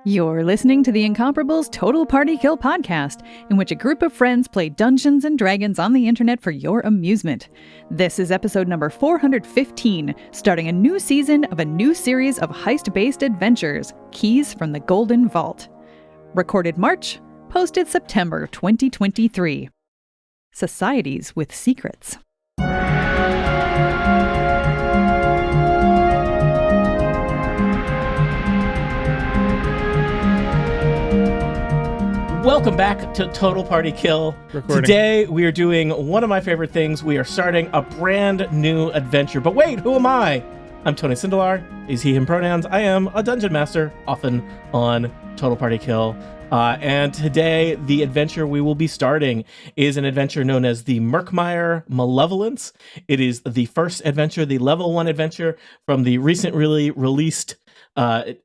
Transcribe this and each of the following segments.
You're listening to the Incomparables Total Party Kill podcast, in which a group of friends play Dungeons and Dragons on the internet for your amusement. This is episode number 415, starting a new season of a new series of heist-based adventures, Keys from the Golden Vault. Recorded March, posted September 2023. Societies with Secrets. Welcome back to Total Party Kill. Recording. Today we are doing one of my favorite things. We are starting a brand new adventure. But wait, who am I? I'm Tony Sindelar. Is he, him pronouns. I am a dungeon master, often on Total Party Kill. And today the adventure we will be starting is an adventure known as the Murkmire Malevolence. It is the first adventure, the level 1 adventure from the recently released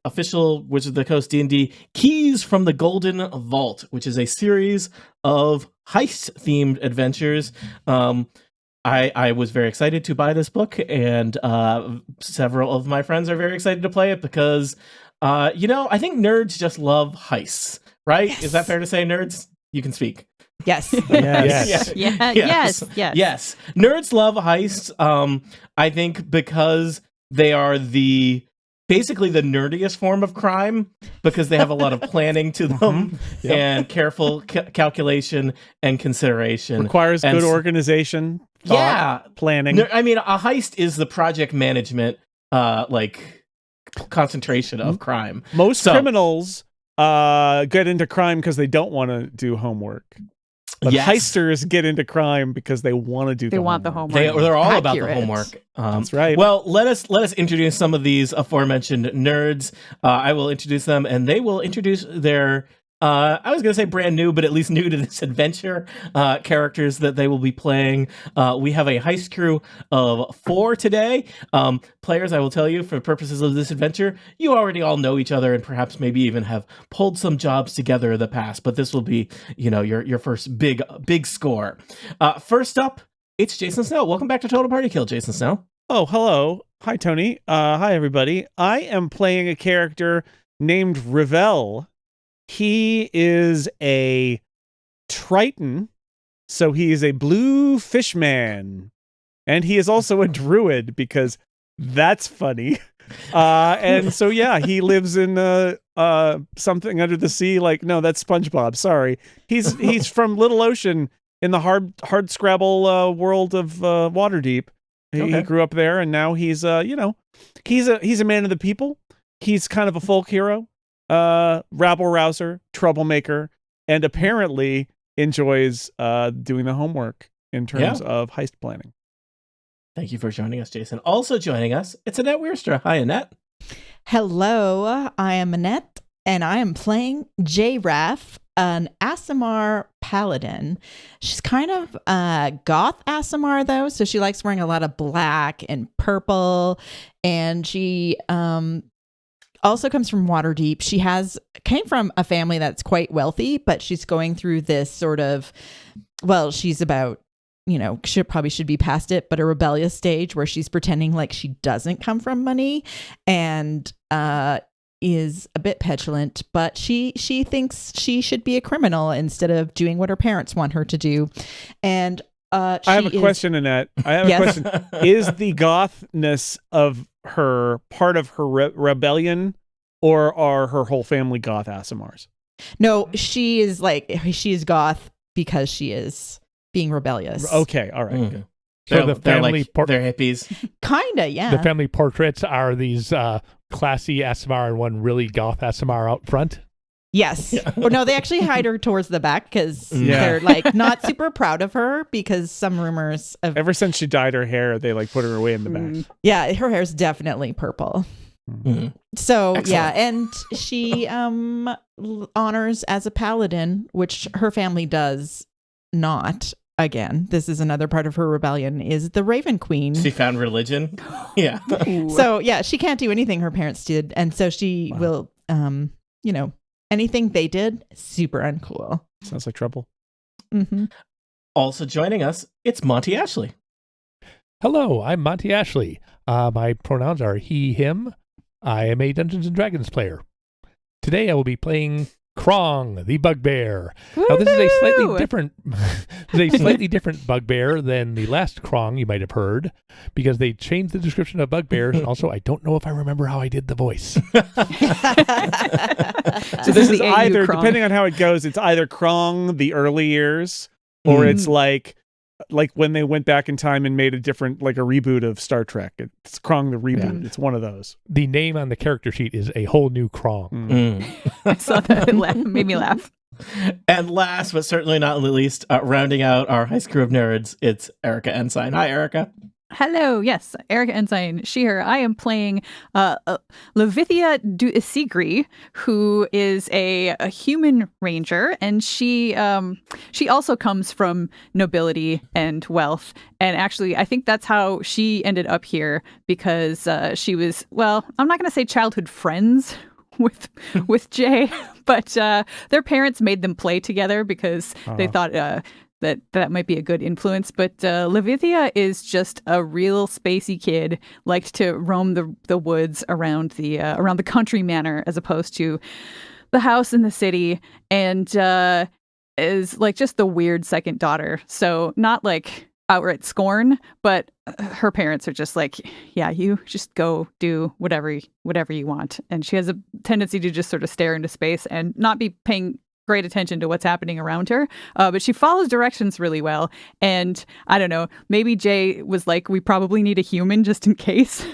official Wizards of the Coast D&D Keys from the Golden Vault, which is a series of heist-themed adventures. I was very excited to buy this book, and several of my friends are very excited to play it because, I think nerds just love heists, right? Yes. Is that fair to say, nerds? You can speak. Yes. Yes. Yes. Nerds love heists. I think because they are basically the nerdiest form of crime, because they have a lot of planning to them and careful calculation and consideration. Requires good organization, thought, planning. I mean, a heist is the project management, concentration of crime. Most criminals get into crime because they don't want to do homework. But heisters get into crime because they want to do the homework. The homework. They're all about the homework. That's right. Well, let us introduce some of these aforementioned nerds. I will introduce them, and they will introduce their, I was going to say brand new, but at least new to this adventure, characters that they will be playing. We have a heist crew of 4 today. Players, I will tell you, for purposes of this adventure, you already all know each other and perhaps maybe even have pulled some jobs together in the past, but this will be, your first big score. First up, it's Jason Snell. Welcome back to Total Party Kill, Jason Snell. Oh, hello. Hi, Tony. Hi, everybody. I am playing a character named Revel. He is a Triton, so he is a blue fish man. And he is also a druid, because that's funny. And so, yeah, he lives in something under the sea. No, that's SpongeBob. Sorry. He's from Little Ocean in the hard Scrabble world of Waterdeep. He grew up there, and now he's he's a man of the people. He's kind of a folk hero. Rabble rouser, troublemaker, and apparently enjoys doing the homework in terms of heist planning. Thank you for joining us, Jason. Also joining us, it's Annette Wierstra. Hi, Annette. Hello, I am Annette, and I am playing J-Raff, an Aasimar paladin. She's kind of goth Aasimar, though, so she likes wearing a lot of black and purple, and she also comes from Waterdeep. She came from a family that's quite wealthy, but she's going through this sort of, she's about, should be past it, but a rebellious stage where she's pretending like she doesn't come from money and is a bit petulant, but she thinks she should be a criminal instead of doing what her parents want her to do. And I have a question, Annette. I have a question. Is the gothness of her part of her rebellion, or are her whole family goth Aasimars? No, she is goth because she is being rebellious. Okay, all right. Good. So the family they're hippies. Kinda, yeah. The family portraits are these classy Aasimar and one really goth Aasimar out front. Yes. Well, no, they actually hide her towards the back because they're not super proud of her, because some rumors of ever since she dyed her hair, they put her away in the back. Yeah, her hair's definitely purple. Mm-hmm. So Excellent. Yeah, and she honors as a paladin, which her family does not. Again, this is another part of her rebellion, is the Raven Queen. She found religion. Yeah. So yeah, she can't do anything her parents did, and so she will anything they did, super uncool. Sounds like trouble. Mm-hmm. Also joining us, it's Monty Ashley. Hello, I'm Monty Ashley. My pronouns are he, him. I am a Dungeons & Dragons player. Today I will be playing Krong, the bugbear. Now this is a slightly different bugbear than the last Krong you might have heard, because they changed the description of bugbears. And also, I don't know if I remember how I did the voice. So this is either, depending on how it goes, it's either Krong the early years, or it's like when they went back in time and made a reboot of Star Trek. It's Krong the reboot. Yeah. It's one of those. The name on the character sheet is A Whole New Krong. I saw that. It made me laugh. And last but certainly not least, rounding out our heist crew of nerds, it's Erica Ensign. Hi, Erica. Hello, yes, Erica Ensign, she, her. I am playing Levithia du Isigri, who is a human ranger, and she also comes from nobility and wealth. And actually, I think that's how she ended up here, because she was, well, I'm not going to say childhood friends with Jay, but their parents made them play together because they thought that might be a good influence. But Levithia is just a real spacey kid, liked to roam the woods around the country manor as opposed to the house in the city, and is like just the weird second daughter. So not like outright scorn, but her parents are just like, yeah, you just go do whatever you want. And she has a tendency to just sort of stare into space and not be paying great attention to what's happening around her, but she follows directions really well. And I don't know, maybe Jay was like, we probably need a human just in case.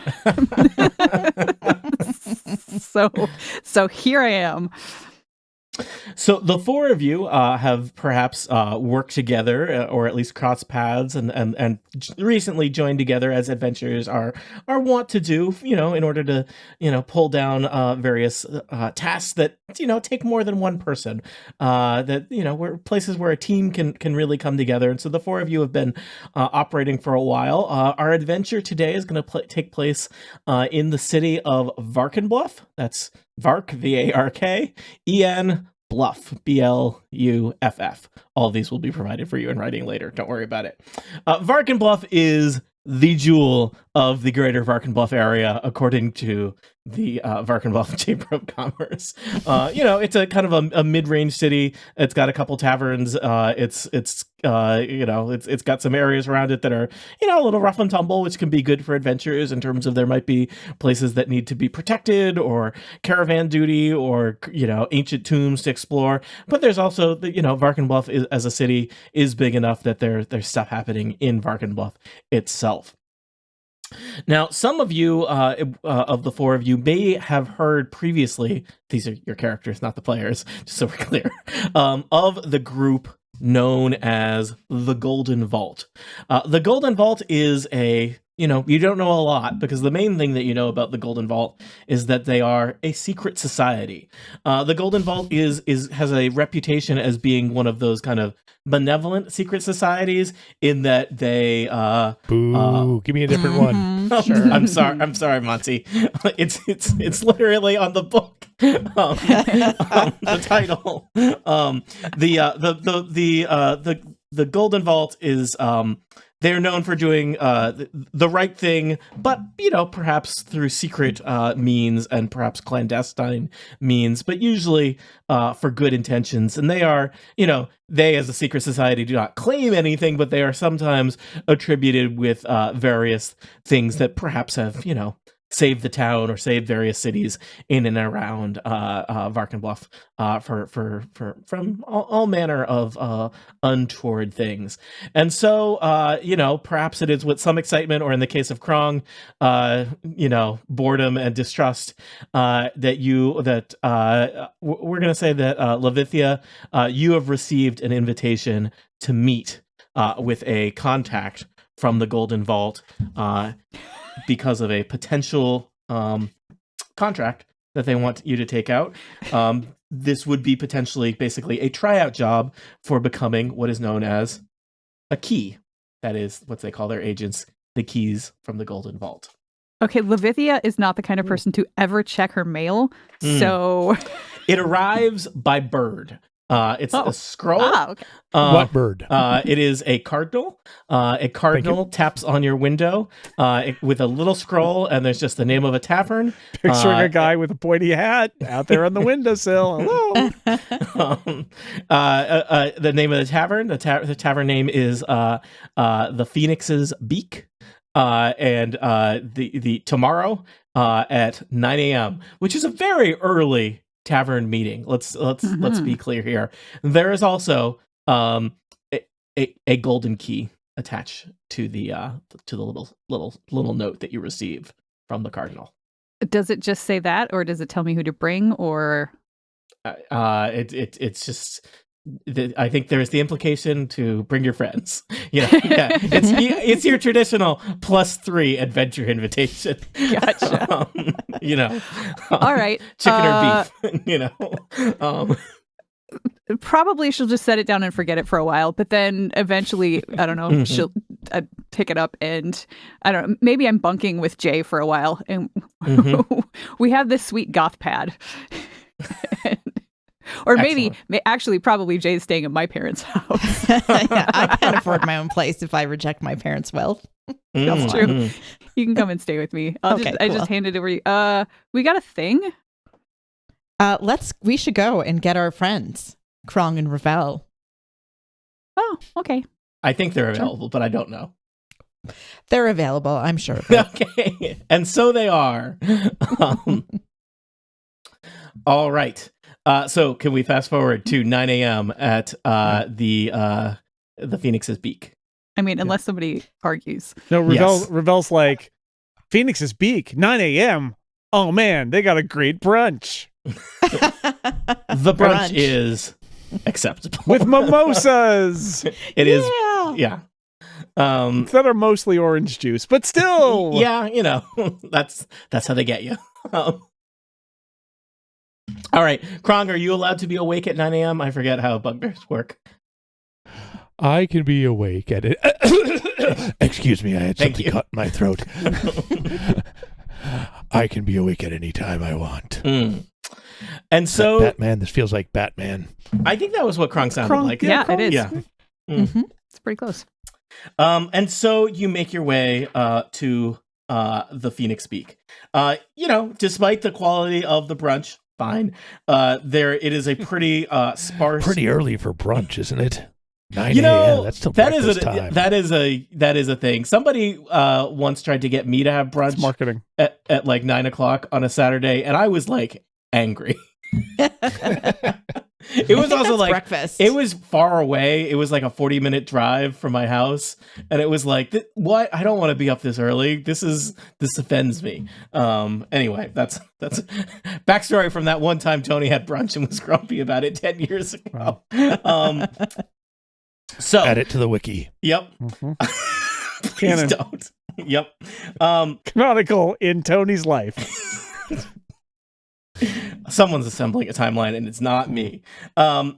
So here I am. So the four of you have perhaps worked together, or at least crossed paths, and recently joined together as adventurers are wont to do, in order to, pull down various tasks that, take more than one person, that, where places where a team can really come together. And so the four of you have been operating for a while. Our adventure today is going to take place in the city of Varkenbluff. That's Vark, V-A-R-K, E-N, Bluff, B-L-U-F-F. All of these will be provided for you in writing later. Don't worry about it. Varkenbluff is the jewel of the greater Varkenbluff area, according to the Varkenbluff Chamber of Commerce. It's a kind of a mid-range city. It's got a couple taverns. It's got some areas around it that are, a little rough and tumble, which can be good for adventurers in terms of there might be places that need to be protected, or caravan duty, or, ancient tombs to explore. But there's also, Varkenbluff as a city is big enough that there's stuff happening in Varkenbluff itself. Now, some of you, of the four of you, may have heard previously, these are your characters, not the players, just so we're clear, of the group known as the Golden Vault. The Golden Vault is you don't know a lot, because the main thing that you know about the Golden Vault is that they are a secret society. The Golden Vault has a reputation as being one of those kind of benevolent secret societies, in that they give me a different one. Sure. I'm sorry, Monty. It's literally on the book. The title. The Golden Vault is they're known for doing the right thing, but, perhaps through secret means, and perhaps clandestine means, but usually for good intentions. And they are, they as a secret society do not claim anything, but they are sometimes attributed with various things that perhaps have, saved the town or saved various cities in and around Varkenbluff from all manner of untoward things. And so, perhaps it is with some excitement, or in the case of Krong, boredom and distrust, that we're going to say that Levithia, you have received an invitation to meet with a contact from the Golden Vault, because of a potential contract that they want you to take out. This would be potentially basically a tryout job for becoming what is known as a key. That is what they call their agents, the keys from the Golden Vault. Okay, Levithia is not the kind of person to ever check her mail, so... It arrives by bird. It's a scroll. Okay. What bird? It is a cardinal. A cardinal taps on your window with a little scroll, and there's just the name of a tavern. Picturing a guy with a pointy hat out there on the windowsill. Hello. The name of the tavern. The tavern name is the Phoenix's Beak. And the tomorrow at 9 a.m., which is a very early tavern meeting. Let's be clear here. There is also a golden key attached to the little note that you receive from the cardinal. Does it just say that, or does it tell me who to bring, or? It's just. I think there's the implication to bring your friends. Yeah. It's your traditional +3 adventure invitation. Gotcha. All right. Chicken or beef. Probably she'll just set it down and forget it for a while, but then eventually, I don't know, she'll pick it up, and I don't know, maybe I'm bunking with Jay for a while, and we have this sweet goth pad. Or maybe, actually, probably Jay's staying at my parents' house. Yeah, I can't afford my own place if I reject my parents' wealth. That's true. You can come and stay with me. I just handed it over you. We got a thing? We should go and get our friends, Krong and Ravel. Oh, okay. I think they're available, but I don't know. They're available, I'm sure. Okay. And so they are. All right. So can we fast forward to 9 a.m. at the Phoenix's Beak? I mean, unless somebody argues. No, Ravel's like, Phoenix's Beak, 9 a.m. Oh man, they got a great brunch. The brunch is acceptable. With mimosas. It is. Yeah. That are mostly orange juice, but still. Yeah, that's how they get you. All right, Krong, are you allowed to be awake at 9 a.m.? I forget how bugbears work. I can be awake at it. Excuse me, I had something caught in my throat. I can be awake at any time I want. And so, Batman, this feels like Batman. I think that was what Krong sounded like. Yeah, it is. Yeah. It's pretty close. And so you make your way to the Phoenix Beak. Despite the quality of the brunch, fine. It is a pretty sparse. Pretty early for brunch, isn't it? 9 a.m. That's still breakfast time. That is a thing. Somebody once tried to get me to have brunch. It's marketing at like 9 o'clock on a Saturday, and I was like angry. It was also like breakfast. It was far away. It was like a 40-minute drive from my house, and it was like, what? I don't want to be up this early. This offends me. Anyway, that's backstory from that one time Tony had brunch and was grumpy about it 10 years ago. So add it to the wiki. Yep. Please Canon. don't. Yep. Canonical in Tony's life. Someone's assembling a timeline, and it's not me. The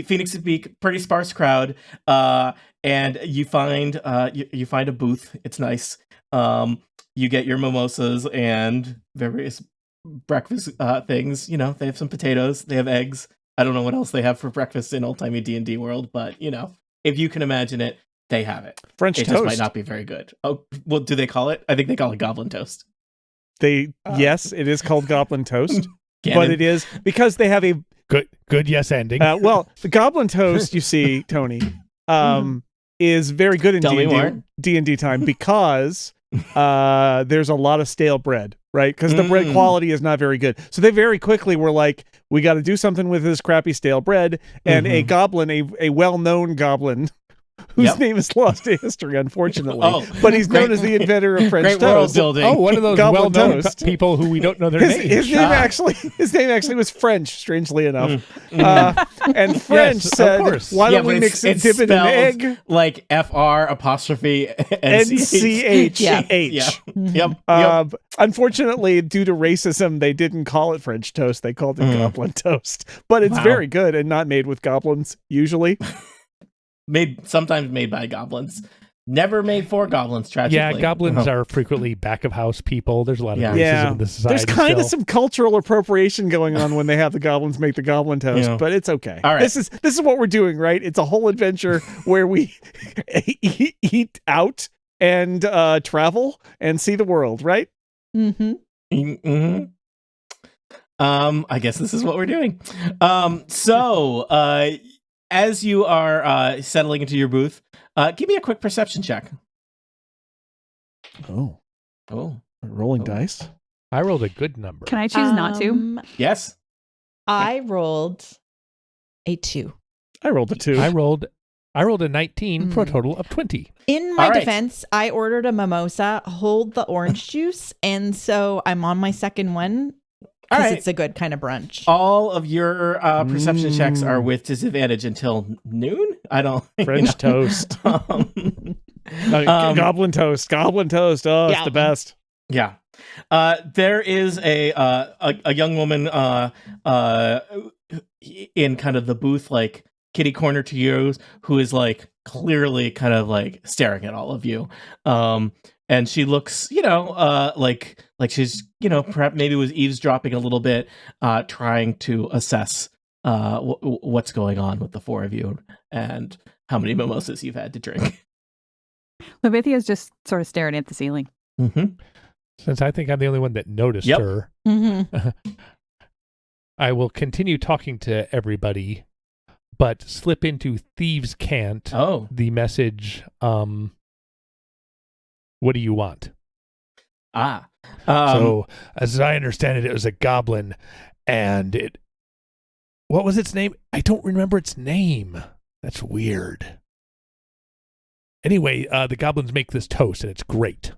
Phoenix Beak, pretty sparse crowd, and you find a booth. It's nice. You get your mimosas and various breakfast things. They have some potatoes, they have eggs. I don't know what else they have for breakfast in old-timey D&D world, but if you can imagine it, they have it. French toast. It just might not be very good. Oh, well, do they call it? I think they call it goblin toast. Yes, it is called Goblin Toast, but it is because they have a good yes ending. Well, the Goblin Toast, you see, Tony, is very good in D&D time because there's a lot of stale bread, right? Because the bread quality is not very good. So they very quickly were like, we got to do something with this crappy stale bread. And a goblin, a well-known goblin, whose name is lost to history, unfortunately. But he's known as the inventor of French toast. Building. Oh, one of those Goblin well-known toast. people who we don't know their names. His name actually was French, strangely enough. And French said, why don't we mix it, dip it in an egg? Like FR''NCHH. Yep. Unfortunately, due to racism, they didn't call it French toast. They called it Goblin Toast. But it's very good and not made with goblins, usually. Sometimes made by goblins. Never made for goblins, tragically. Yeah, goblins are frequently back of house people. There's a lot of racism Yeah. in the society. There's kind of still. some cultural appropriation going on when they have the goblins make the goblin toast, Yeah. but it's okay. All right. This is what we're doing, right? It's a whole adventure where we eat out and travel and see the world, right? Mm-hmm. Mm-hmm. I guess this is what we're doing. So, as you are settling into your booth, give me a quick perception check. Oh, rolling Oh. dice. I rolled a good number. Can I choose not to? Yes. I rolled a 2. I rolled a 2. I rolled a 19 for a total of 20. In my All right. defense, I ordered a mimosa, hold the orange juice, and so I'm on my second one All because right. it's a good kind of brunch. All of your perception checks are with disadvantage until noon. I don't. French toast. Goblin toast. Goblin toast. Oh, it's Yeah. the best. Yeah. There is a young woman in kind of the booth, like kitty corner to you, who is like clearly kind of like staring at all of you. And she looks, like she's, perhaps maybe was eavesdropping a little bit, trying to assess what's going on with the four of you and how many mimosas you've had to drink. Levithia's just sort of staring at the ceiling. Mm-hmm. Since I think I'm the only one that noticed Yep. her, Mm-hmm. I will continue talking to everybody, but slip into Thieves Can't Oh. the message, what do you want? So, as I understand it, it was a goblin, and what was its name? I don't remember its name. That's weird. Anyway, the goblins make this toast, and it's great.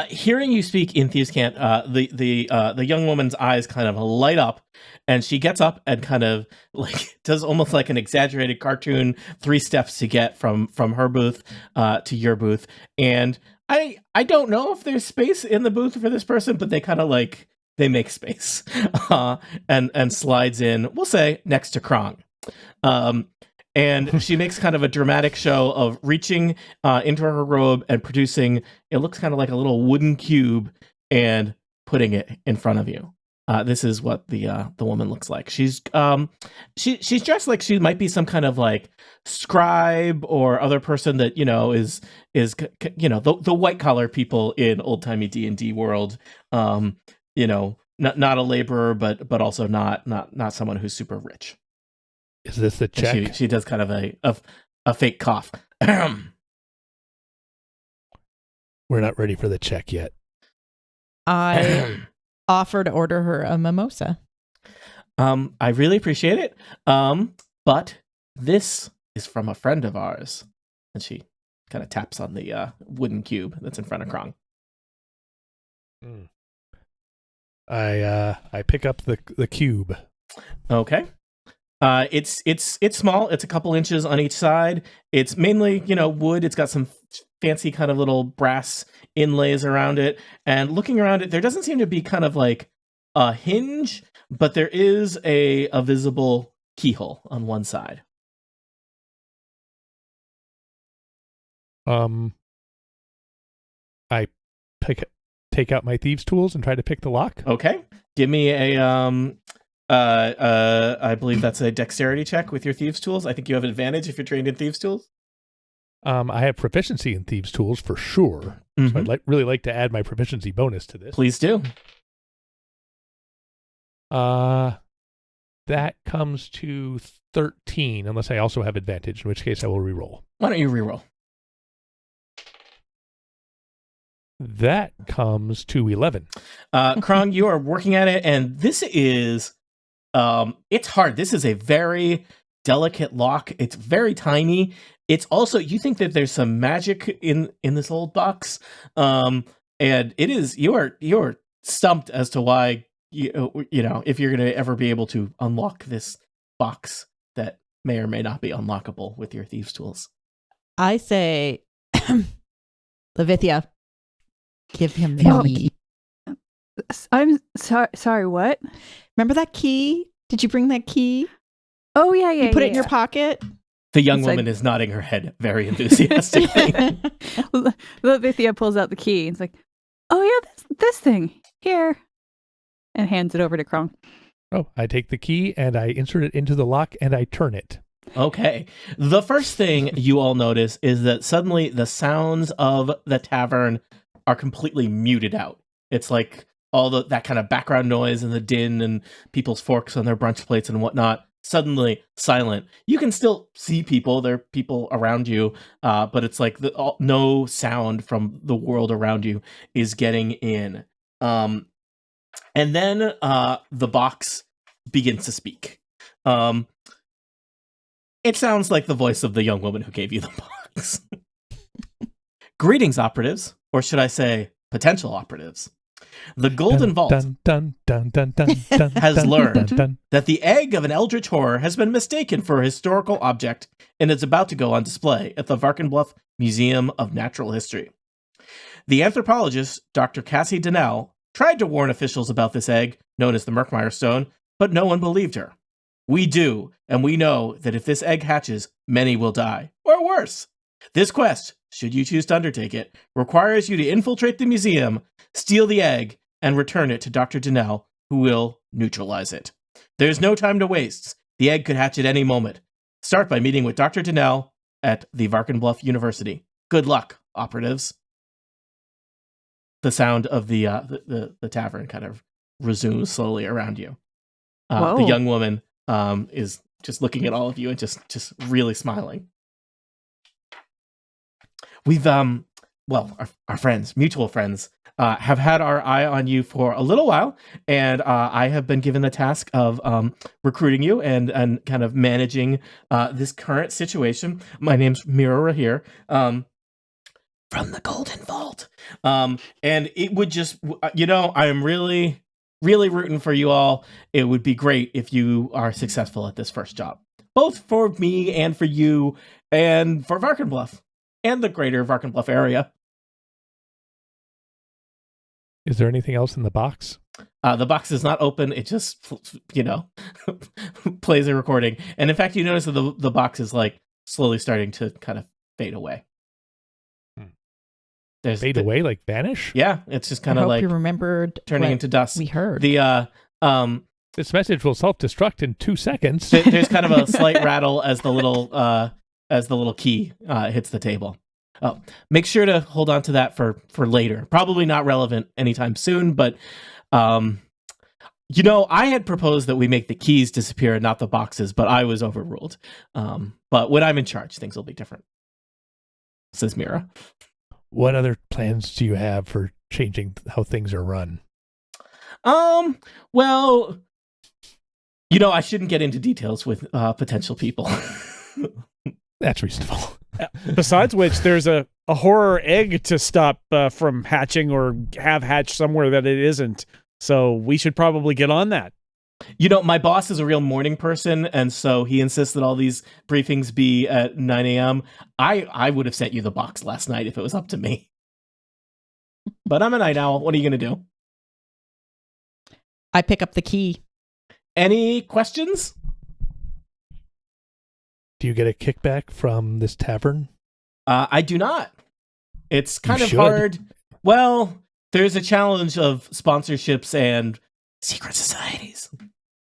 Hearing you speak in Thieves' Cant, the young woman's eyes kind of light up, and she gets up and kind of like does almost like an exaggerated cartoon 3 steps to get from her booth to your booth. And I don't know if there's space in the booth for this person, but they kind of like they make space and slides in. We'll say next to Krong. And she makes kind of a dramatic show of reaching into her robe and producing, it looks kind of like a little wooden cube, and putting it in front of you. This is what the woman looks like. She's dressed like she might be some kind of like scribe or other person that is the white collar people in old timey D&D world. Not a laborer, but also not someone who's super rich. Is this the check? She does kind of a fake cough. We're not ready for the check yet. I offer to order her a mimosa. I really appreciate it. But this is from a friend of ours. And she kind of taps on the wooden cube that's in front of Krong. I pick up the cube. Okay. It's small. It's a couple inches on each side. It's mainly, wood. It's got some fancy kind of little brass inlays around it. And looking around it, there doesn't seem to be kind of like a hinge, but there is a visible keyhole on one side. I take out my thieves' tools and try to pick the lock. Okay. Give me a I believe that's a dexterity check with your thieves' tools. I think you have an advantage if you're trained in thieves' tools. I have proficiency in thieves' tools for sure. Mm-hmm. So I'd really like to add my proficiency bonus to this. Please do. That comes to 13, unless I also have advantage, in which case I will reroll. Why don't you reroll? That comes to 11. Krong, you are working at it, and this is it's hard. This is a very delicate lock. It's very tiny. It's also, you think that there's some magic in this old box, and it is, you're stumped as to why if you're going to ever be able to unlock this box that may or may not be unlockable with your thieves' tools. I say, Levithia, give him the key. I'm sorry, what? Remember that key? Did you bring that key? Oh, yeah. You put it in your pocket? The young It's like- woman is nodding her head very enthusiastically. Lithia pulls out the key. It's like, oh yeah, this thing here, and hands it over to Krong. Oh, I take the key and I insert it into the lock and I turn it. Okay. The first thing you all notice is that suddenly the sounds of the tavern are completely muted out. It's like all that kind of background noise and the din and people's forks on their brunch plates and whatnot, suddenly silent. You can still see people. There are people around you, but it's like no sound from the world around you is getting in. And then the box begins to speak. It sounds like the voice of the young woman who gave you the box. Greetings, operatives, or should I say, potential operatives. The Golden Vault has learned that the egg of an eldritch horror has been mistaken for a historical object and is about to go on display at the Varkenbluff Museum of Natural History. The anthropologist, Dr. Cassie Donnell, tried to warn officials about this egg, known as the Murkmire Stone, but no one believed her. We do, and we know that if this egg hatches, many will die, or worse. This quest, should you choose to undertake it, requires you to infiltrate the museum, steal the egg, and return it to Dr. Donnell, who will neutralize it. There's no time to waste. The egg could hatch at any moment. Start by meeting with Dr. Donnell at the Varkenbluff University. Good luck, operatives. The sound of the tavern kind of resumes slowly around you. The young woman is just looking at all of you and just really smiling. We've our friends, mutual friends, have had our eye on you for a little while, and I have been given the task of recruiting you and kind of managing this current situation. My name's Mira here, from the Golden Vault, and it would just, I am really rooting for you all. It would be great if you are successful at this first job, both for me and for you and for Varkenbluff and the greater Varkenbluff area. Is there anything else in the box? The box is not open. It just, plays a recording. And in fact, you notice that the box is like slowly starting to kind of fade away. Fade away, like vanish? Yeah, it's just kind of like you remembered turning into dust. We heard This message will self-destruct in 2 seconds. There's kind of a slight rattle as the little key hits the table. Oh, make sure to hold on to that for later. Probably not relevant anytime soon, but I had proposed that we make the keys disappear and not the boxes, but I was overruled. But when I'm in charge, things will be different, says Mira. What other plans do you have for changing how things are run? Well, I shouldn't get into details with potential people. That's reasonable. Besides which, there's a horror egg to stop from hatching or have hatched somewhere that it isn't. So we should probably get on that. My boss is a real morning person, and so he insists that all these briefings be at 9 a.m. I would have sent you the box last night if it was up to me. But I'm a night owl. What are you going to do? I pick up the key. Any questions? Do you get a kickback from this tavern? I do not. It's kind You of should. hard. Well, there's a challenge of sponsorships and secret societies.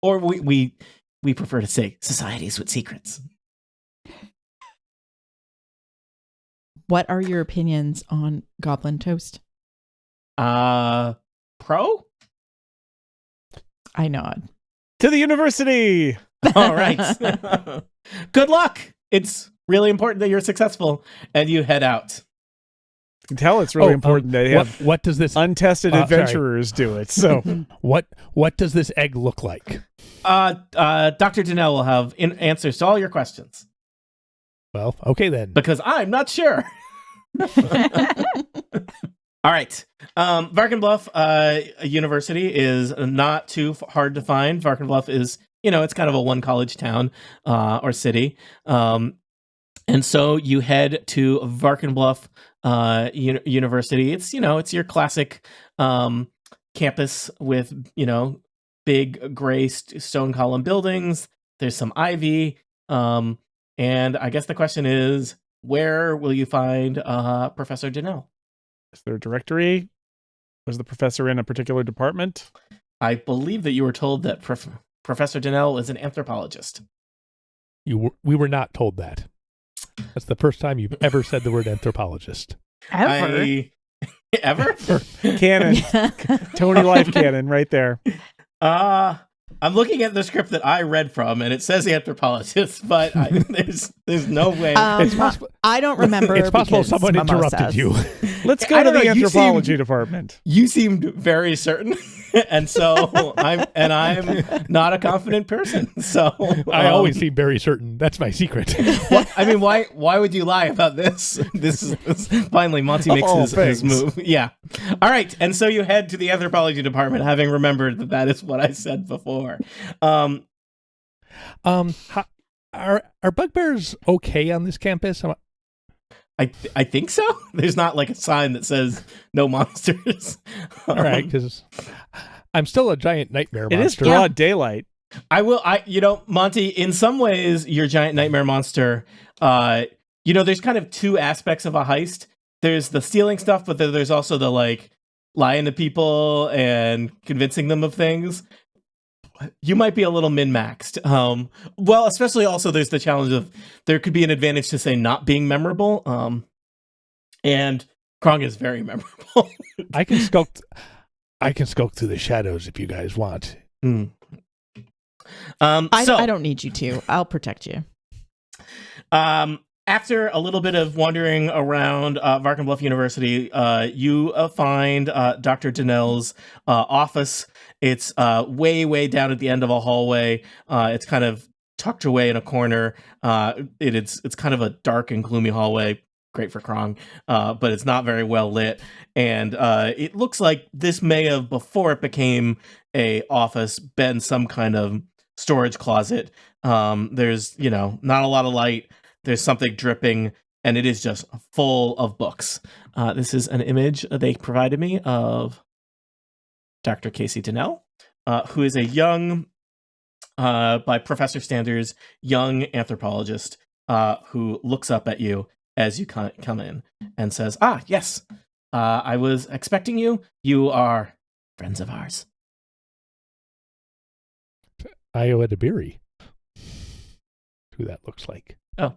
Or we prefer to say societies with secrets. What are your opinions on Goblin Toast? Pro? I nod. To the university! All right. Good luck. It's really important that you're successful and you head out. You can tell it's really important that you have what does this untested adventurers do it. So what does this egg look like? Dr. Donnell will have answers to all your questions. Well, okay then. Because I'm not sure. All right. Varkenbluff University is not too hard to find. Varkenbluff is, it's kind of a one college town or city. And so you head to Varkenbluff University. It's, it's your classic campus with, big gray stone column buildings. There's some ivy. And I guess the question is, where will you find Professor Janelle? Is there a directory? Was the professor in a particular department? I believe that you were told that Professor Janelle is an anthropologist. We were not told that. That's the first time you've ever said the word anthropologist. Ever? Ever? Canon. Tony life canon right there. I'm looking at the script that I read from, and it says anthropologist, but there's no way. It's possible. I don't remember. It's possible because someone Mama interrupted says. you. Let's I go to don't the know, you anthropology department. You seemed very certain, and so I'm not a confident person. So I always seem very certain. That's my secret. I mean, why would you lie about this? This is finally Monty makes his move. Yeah. All right, and so you head to the anthropology department, having remembered that is what I said before. Are bugbears okay on this campus? I think so. There's not like a sign that says no monsters. All right, because I'm still a giant nightmare monster. It is broad daylight. Monty, in some ways, your giant nightmare monster, there's kind of two aspects of a heist. There's the stealing stuff, but then there's also the like lying to people and convincing them of things. You might be a little min-maxed. Especially also there's the challenge of there could be an advantage to say not being memorable. And Krong is very memorable. I can skulk through the shadows if you guys want. Mm. I don't need you to. I'll protect you. After a little bit of wandering around Varkenbluff University, you find Dr. Danelle's office. It's way, way down at the end of a hallway. It's kind of tucked away in a corner. It's kind of a dark and gloomy hallway. Great for Krong, but it's not very well lit. And it looks like this may have, before it became a office, been some kind of storage closet. There's, not a lot of light. There's something dripping, and it is just full of books. This is an image they provided me of Dr. Casey Danelle, who is a young, by professor standards, young anthropologist who looks up at you as you come in and says, yes, I was expecting you. You are friends of ours. Iowa DeBeery. Who that looks like. Oh.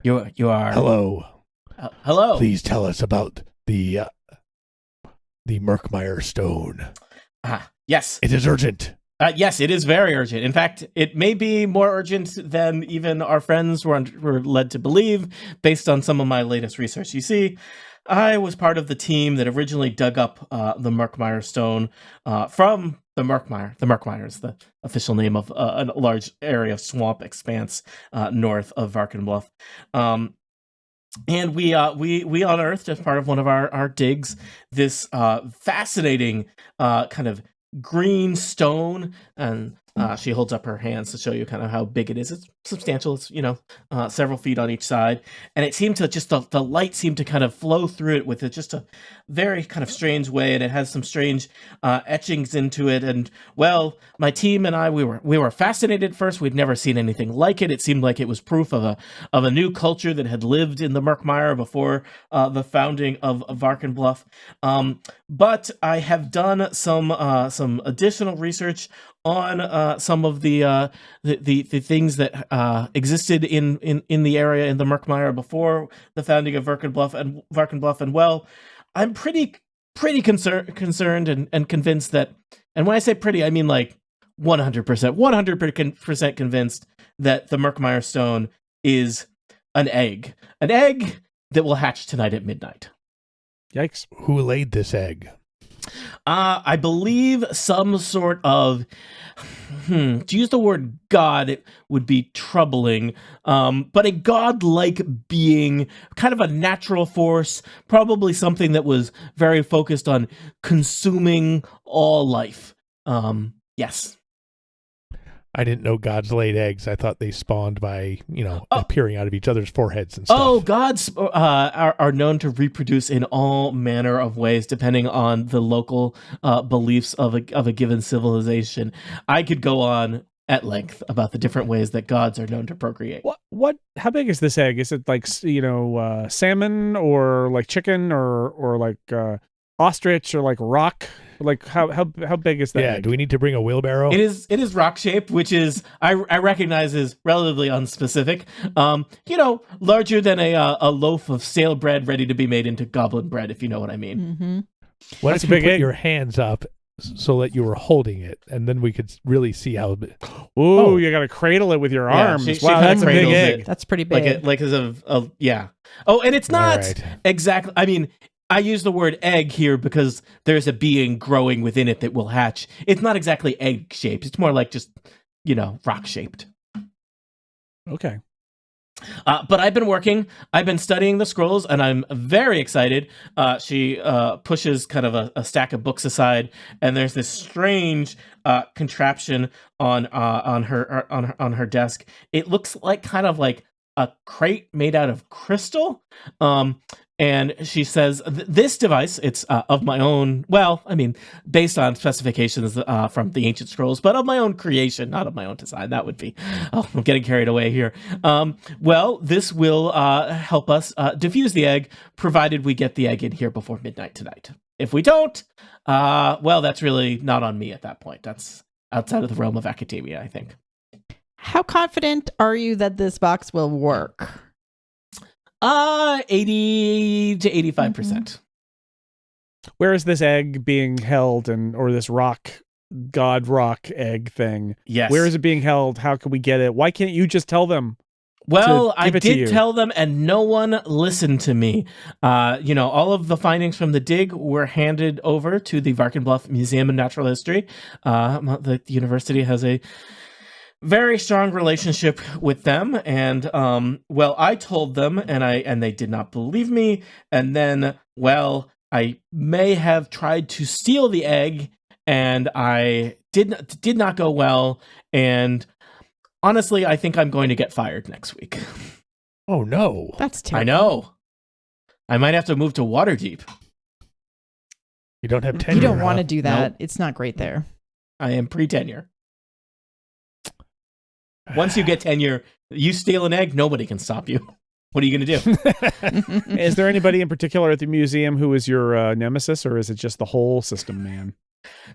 You are. Hello. Hello. Please tell us about the Murkmire stone. Yes. It is urgent. Yes, it is very urgent. In fact, it may be more urgent than even our friends were led to believe, based on some of my latest research. You see, I was part of the team that originally dug up the Murkmire stone from the Murkmire. The Murkmire is the official name of a large area of swamp expanse north of Varkenbluff. And we unearthed, as part of one of our digs, this fascinating kind of green stone, and she holds up her hands to show you kind of how big it is. It's substantial. It's several feet on each side, and it seemed to just the light seemed to kind of flow through it with just a very kind of strange way, and it has some strange etchings into it. And well, my team and I, we were fascinated at first. We'd never seen anything like it. It seemed like it was proof of a new culture that had lived in the Murkmire before the founding of Varkenbluff. But I have done some additional research on some of the things that existed in the area in the Murkmire before the founding of Varkenbluff, and well, I'm pretty concerned and convinced that, and when I say pretty, I mean like 100% convinced that the Murkmire stone is an egg that will hatch tonight at midnight. Yikes. Who laid this egg? I believe some sort of, to use the word God, it would be troubling, but a god-like being, kind of a natural force, probably something that was very focused on consuming all life. Yes. I didn't know gods laid eggs. I thought they spawned by, appearing out of each other's foreheads and stuff. Oh, gods are known to reproduce in all manner of ways, depending on the local beliefs of a given civilization. I could go on at length about the different ways that gods are known to procreate. How big is this egg? Is it like, salmon or like chicken or like ostrich or like rock? Like how big is that egg? Do we need to bring a wheelbarrow? It is rock shaped, which is I recognize is relatively unspecific. Larger than a loaf of stale bread ready to be made into goblin bread, if you know what I mean. Mm-hmm. Why That's don't you a big put egg. your hands up so that you were holding it, and then we could really see how. Ooh, you got to cradle it with your Yeah, arms. she Wow, kinda that's a big cradles egg. it. That's pretty big. Like as a yeah. Oh, and it's not All right. exactly. I mean, I use the word egg here because there's a being growing within it that will hatch. It's not exactly egg shaped. It's more like just rock shaped. Okay. But I've been working. I've been studying the scrolls, and I'm very excited. She pushes kind of a stack of books aside, and there's this strange contraption on her desk. It looks like kind of like a crate made out of crystal. And she says, this device, it's of my own, well, I mean, based on specifications from the ancient scrolls, but of my own creation, not of my own design. That would be, I'm getting carried away here. Well, this will help us defuse the egg, provided we get the egg in here before midnight tonight. If we don't, well, that's really not on me at that point. That's outside of the realm of academia, I think. How confident are you that this box will work? 80 to 85%. Where is this egg being held, or this rock egg thing? Yes. Where is it being held? How can we get it? Why can't you just tell them? Well, I give it to you? did tell them, and no one listened to me. All of the findings from the dig were handed over to the Varkenbluff Museum of Natural History. The university has a very strong relationship with them, and I told them, and they did not believe me. And then, I may have tried to steal the egg, and I did not go well. And honestly, I think I'm going to get fired next week. Oh no! That's terrible. I know. I might have to move to Waterdeep. You don't have tenure. You don't want to huh? do that. Nope. It's not great there. I am pre-tenure. Once you get tenure, you steal an egg, nobody can stop you. What are you going to do? Is there anybody in particular at the museum who is your nemesis, or is it just the whole system, man?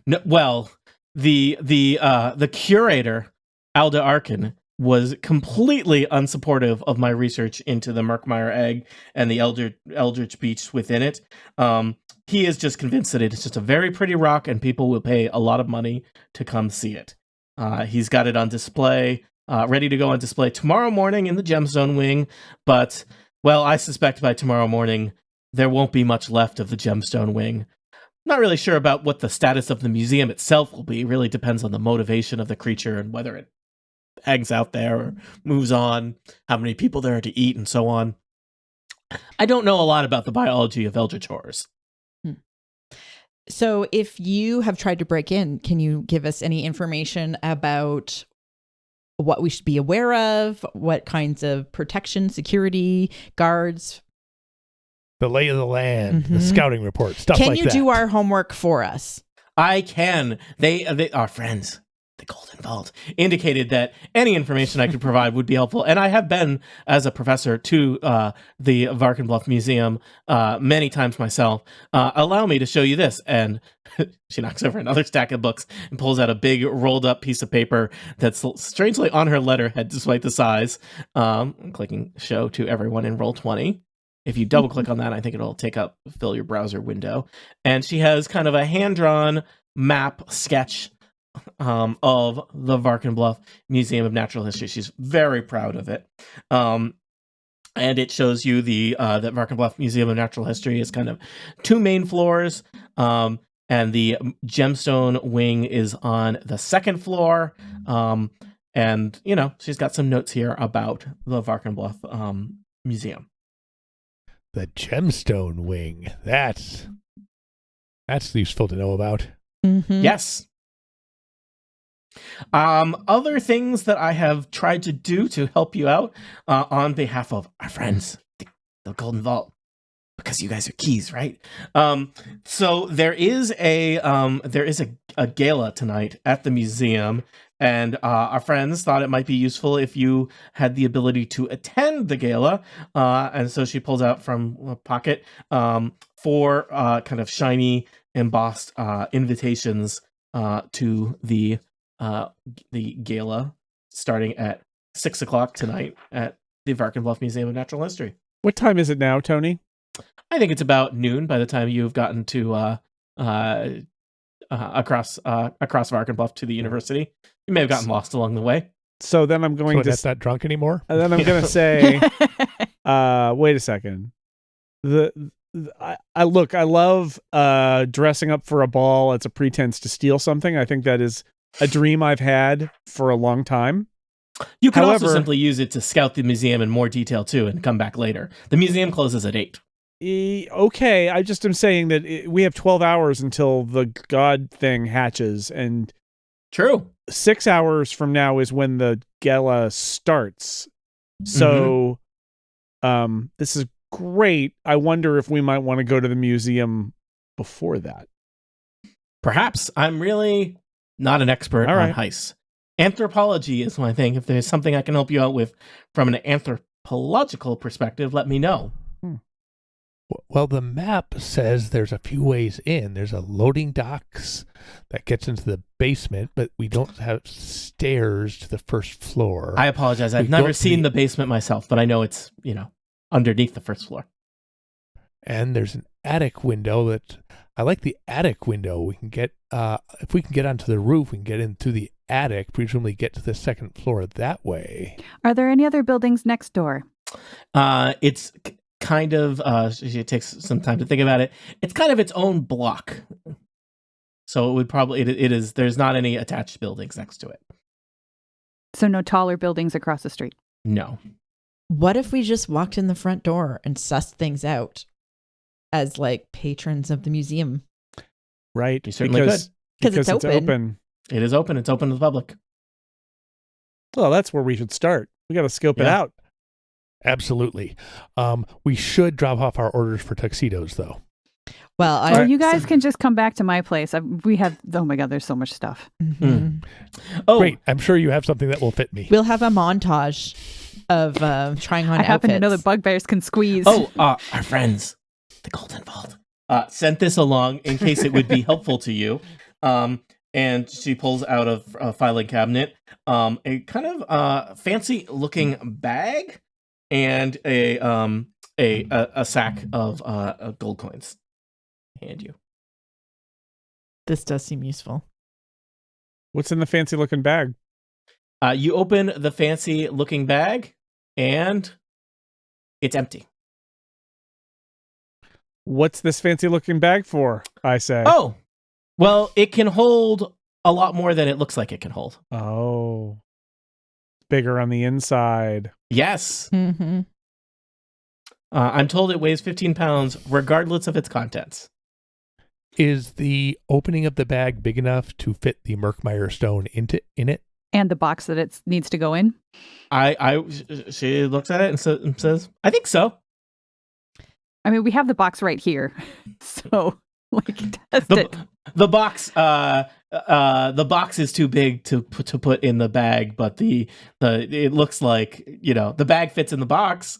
No, well, the curator, Alda Arkin, was completely unsupportive of my research into the Murkmire egg and the Eldritch beasts within it. He is just convinced that it is just a very pretty rock, and people will pay a lot of money to come see it. He's got it on display. Ready to go on display tomorrow morning in the Gemstone Wing, but, I suspect by tomorrow morning there won't be much left of the Gemstone Wing. Not really sure about what the status of the museum itself will be. It really depends on the motivation of the creature and whether it hangs out there or moves on, how many people there are to eat, and so on. I don't know a lot about the biology of eldritch horrors. So if you have tried to break in, can you give us any information about what we should be aware of, what kinds of protection, security, guards? The lay of the land, the Mhm. scouting report, stuff Can like you that. do our homework for us? I can. They our friends, the Golden Vault, indicated that any information I could provide would be helpful. And I have been, as a professor, to the Varkenbluff Museum many times myself. Allow me to show you this. And she knocks over another stack of books and pulls out a big rolled up piece of paper that's strangely on her letterhead, despite the size. I'm clicking show to everyone in Roll20. If you double click on that, I think it'll fill your browser window. And she has kind of a hand-drawn map sketch of the Varkenbluff Museum of Natural History. She's very proud of it. And it shows you that Varkenbluff Museum of Natural History is kind of two main floors. And the Gemstone Wing is on the second floor. And, she's got some notes here about the Varkenbluff Museum. The Gemstone Wing. That's useful to know about. Mm-hmm. Yes. Other things that I have tried to do to help you out on behalf of our friends, the Golden Vault, because you guys are keys, right? So there is a gala tonight at the museum, And our friends thought it might be useful if you had the ability to attend the gala. And so she pulls out from a pocket 4 kind of shiny, embossed invitations to the gala starting at 6 o'clock tonight at the Varkenbluff Museum of Natural History. What time is it now, Tony? I think it's about noon by the time you've gotten to across Varkenbluff to the university. You may have gotten lost along the way. So then I'm going So to that's not drunk anymore. and then I'm going to say, wait a second. I love dressing up for a ball as a pretense to steal something. I think that is a dream I've had for a long time. You could also However- simply use it to scout the museum in more detail too and come back later. The museum closes at 8. Okay, I just am saying that we have 12 hours until the god thing hatches, and True. 6 hours from now is when the gala starts. So this is great. I wonder if we might want to go to the museum before that. Perhaps. I'm really not an expert All on right. heists. Anthropology is my thing. If there's something I can help you out with from an anthropological perspective, let me know. Well, the map says there's a few ways in. There's a loading docks that gets into the basement, but we don't have stairs to the first floor. I apologize. I've We go never to seen the- the basement myself, but I know it's, underneath the first floor. And there's an attic window that I like. The attic window. We can get if we can get onto the roof, we can get into the attic. Presumably, get to the second floor that way. Are there any other buildings next door? It's kind of, it takes some time to think about it. It's kind of its own block. So it would probably, it is, there's not any attached buildings next to it. So no taller buildings across the street. No. What if we just walked in the front door and sussed things out as like patrons of the museum? Right? You certainly Because it's open. It is open. It's open to the public. Well, that's where we should start. We got to scope it Yeah. out. Absolutely. We should drop off our orders for tuxedos, though. Well, Or you guys can just come back to my place. We have, oh my God, there's so much stuff. Mhm. Oh, Great. I'm sure you have something that will fit me. We'll have a montage of trying on I happen to know outfits. that bugbears can squeeze. our friends, the Golden Vault, sent this along in case it would be helpful to you. And she pulls out of a filing cabinet a kind of fancy looking bag and a sack of gold coins. Hand you. This does seem useful. What's in the fancy looking bag? You open the fancy looking bag and it's empty. What's this fancy looking bag for? I say. Oh, well, it can hold a lot more than it looks like it can hold. Oh. Bigger on the inside. Yes. Mm-hmm. I'm told it weighs 15 pounds regardless of its contents. Is the opening of the bag big enough to fit the Murkmire stone in it? And the box that it needs to go in. She looks at it and says, I think so. I mean, we have the box right here. So, test it. The box is too big to put in the bag, but it looks like, the bag fits in the box.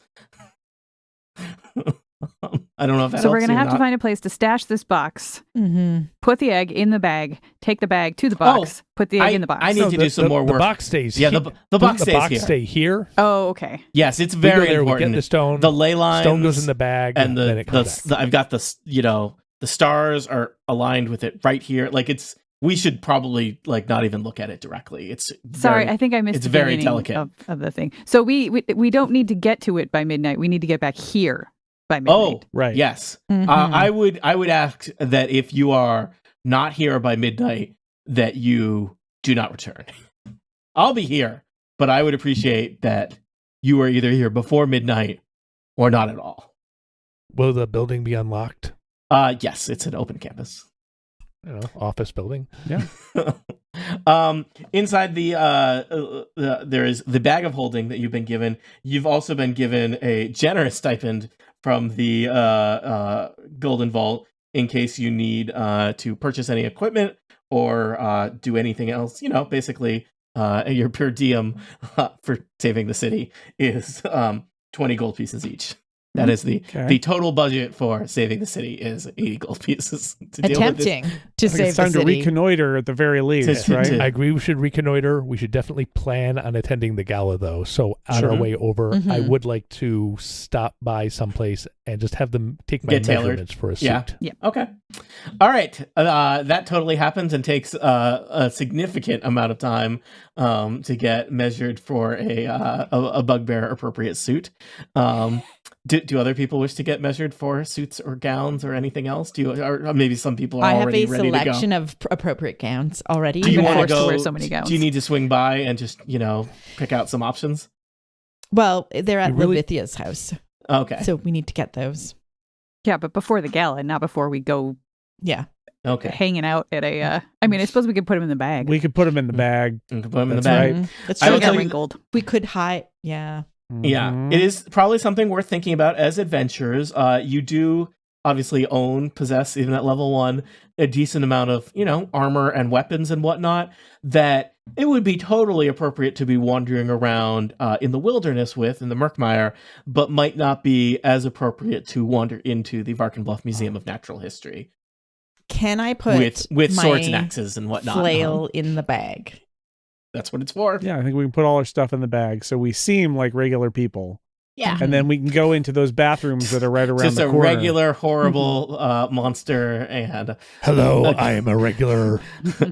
I don't know if that So we're helps going to you or have to not. find a place to stash this box, Mm-hmm. put the egg in the bag, take the bag to the box, put the egg in the box. I need to do some more work. The box stays Yeah, here. the box Doesn't stays the box here. stay here? Oh, okay. Yes, it's We go very there, important. We get the stone. The ley lines, stone goes in the bag, and then it comes back. I've got the stars are aligned with it right here. We should probably not even look at it directly. It's Sorry, I think I missed it's the very beginning delicate. of the thing. So we don't need to get to it by midnight. We need to get back here by midnight. Oh, Right. yes. Mhm. I would ask that if you are not here by midnight, that you do not return. I'll be here, but I would appreciate that you are either here before midnight or not at all. Will the building be unlocked? Yes, it's an open campus. I don't know, office building. Inside there is the bag of holding that you've been given. You've also been given a generous stipend from the Golden Vault in case you need to purchase any equipment or do anything else. Basically your per diem for saving the city is 20 gold pieces each. That is the total budget for saving the city is 80 gold pieces. To Attempting to save it's time the city. to reconnoiter at the very least, right? I agree we should reconnoiter. We should definitely plan on attending the gala, though. So on our way over, I would like to stop by someplace and just have them take my measurements for a suit. Yeah. Okay. All right. That totally happens and takes a significant amount of time to get measured for a bugbear appropriate suit. Do other people wish to get measured for suits or gowns or anything else? Or maybe some people are already ready to go? I have a selection of appropriate gowns already. Do you want to wear so many gowns? Do you need to swing by and just, pick out some options? Well, they're at Levithia's house. Okay. So we need to get those. Yeah, but before the gala, not before we go Okay. hanging out at a... I suppose we could put them in the bag. We could put them in the bag. We could put them in the That's bag. right. That's I true. will tell you wrinkled. We could hide. Yeah. Yeah, it is probably something worth thinking about as adventurers. You do obviously possess, even at level 1, a decent amount of, armor and weapons and whatnot that it would be totally appropriate to be wandering around in the wilderness in the Murkmire, but might not be as appropriate to wander into the Varkenbluff Museum of Natural History. Can I put with my swords and axes and whatnot? flail in the bag? That's what it's for. Yeah, I think we can put all our stuff in the bag so we seem like regular people. Yeah. And then we can go into those bathrooms that are right around Just the a corner. regular, horrible monster and... Hello, I am a regular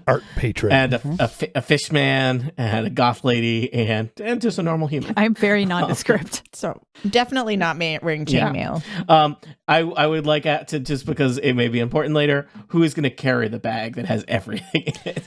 art patron. And a fish man and a goth lady and just a normal human. I'm very nondescript. So definitely not wearing chainmail. I would like to, just because it may be important later, who is going to carry the bag that has everything in it?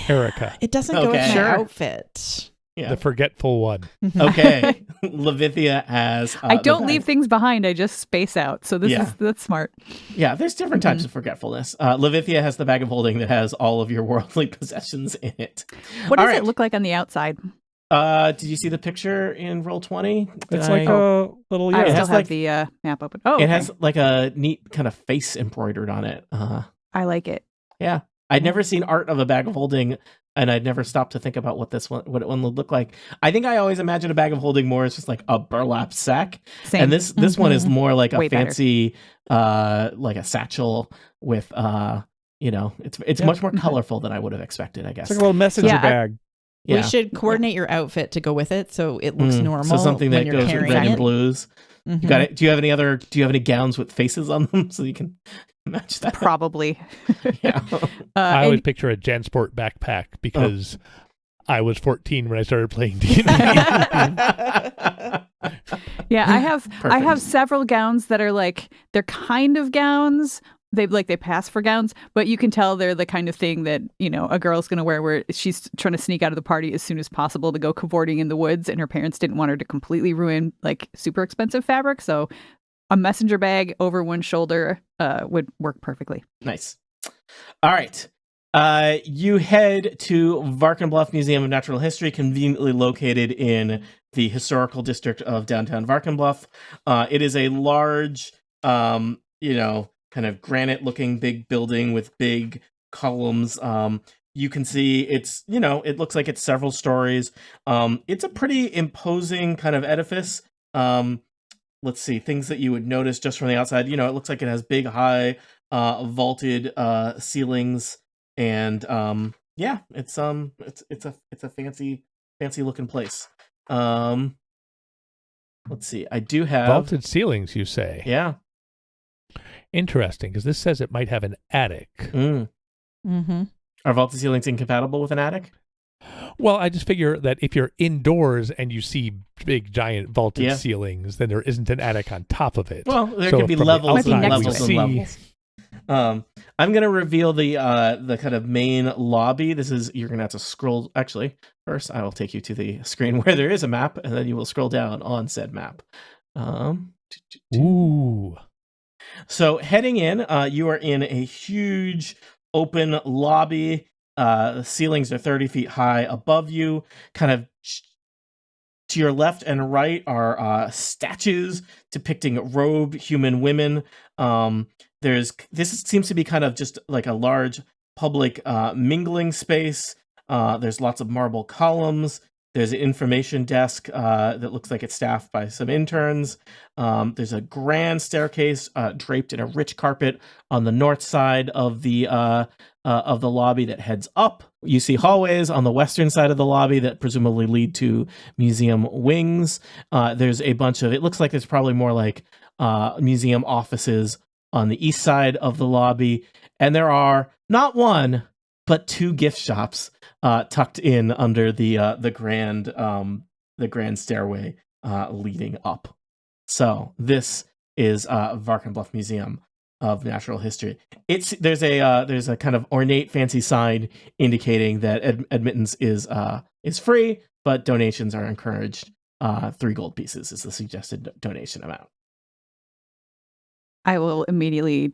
Erica. It doesn't go with my Sure. outfit. Yeah. The forgetful one. Okay. Levithia has... I don't the leave bag. things behind. I just space out. So that's smart. Yeah, there's different types of forgetfulness. Levithia has the bag of holding that has all of your worldly possessions in it. What All does right. it look like on the outside? Did you see the picture in Roll20? It's like a little, I it still has have the map open. Oh, It okay. has like a neat kind of face embroidered on it. I like it. Yeah. I'd never seen art of a bag of holding, and I'd never stopped to think about what one would look like. I think I always imagine a bag of holding more as just like a burlap sack. Same. And this one is more like a Way better. fancy like a satchel with it's much more colorful than I would have expected, I guess. it's like a little messenger Yeah, bag. Yeah. We should coordinate your outfit to go with it so it looks normal. So something that when you're goes with carrying red and it. blues. Mhm. You got it. Do you have any gowns with faces on them so you can match that? Probably. Yeah. I always And- picture a JanSport backpack because I was 14 when I started playing D&D. Yeah, I have Perfect. several gowns that are like they're kind of gowns. They pass for gowns, but you can tell they're the kind of thing that, a girl's going to wear where she's trying to sneak out of the party as soon as possible to go cavorting in the woods, and her parents didn't want her to completely ruin like super expensive fabric. So a messenger bag over one shoulder would work perfectly. Nice. All right. You head to Varkenbluff Museum of Natural History, conveniently located in the historical district of downtown Varkenbluff. It is a large, kind of granite-looking big building with big columns. You can see it's, it looks like it's several stories. It's a pretty imposing kind of edifice. Let's see, things that you would notice just from the outside. It looks like it has big, high, vaulted ceilings, and it's a fancy looking place. Let's see, I do have Vaulted ceilings, you say? Yeah. Interesting, because this says it might have an attic. Mm-hmm. Are vaulted ceilings incompatible with an attic? Well, I just figure that if you're indoors and you see big, giant vaulted ceilings, then there isn't an attic on top of it. Well, there So could be from the levels Might be and next levels to and it. levels. I'm gonna reveal the kind of main lobby. You're gonna have to scroll. Actually, first I will take you to the screen where there is a map, and then you will scroll down on said map. Ooh. So heading in, you are in a huge open lobby. The ceilings are 30 feet high above you. Kind of to your left and right are statues depicting robed human women. This seems to be kind of just like a large public mingling space. There's lots of marble columns. There's an information desk that looks like it's staffed by some interns. There's a grand staircase draped in a rich carpet on the north side of the lobby that heads up. You see hallways on the western side of the lobby that presumably lead to museum wings. There's a bunch of, it looks like there's probably more like museum offices on the east side of the lobby. And there are not one, but 2 gift shops tucked in under the grand stairway leading up. So this is Varkenbluff Museum of Natural History. There's a kind of ornate, fancy sign indicating that admittance is free, but donations are encouraged. 3 gold pieces is the suggested donation amount. I will immediately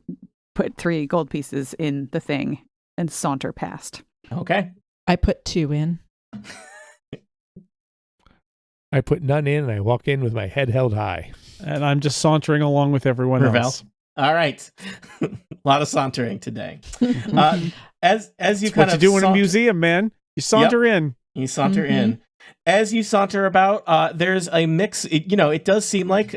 put 3 gold pieces in the thing and saunter past. Okay. I put 2 in. I put none in, and I walk in with my head held high. And I'm just sauntering along with everyone Ravel. else. All right. A lot of sauntering today. As you It's kind what you of do in a museum, man. You saunter in. You saunter in. As you saunter about, there's a mix. It does seem like,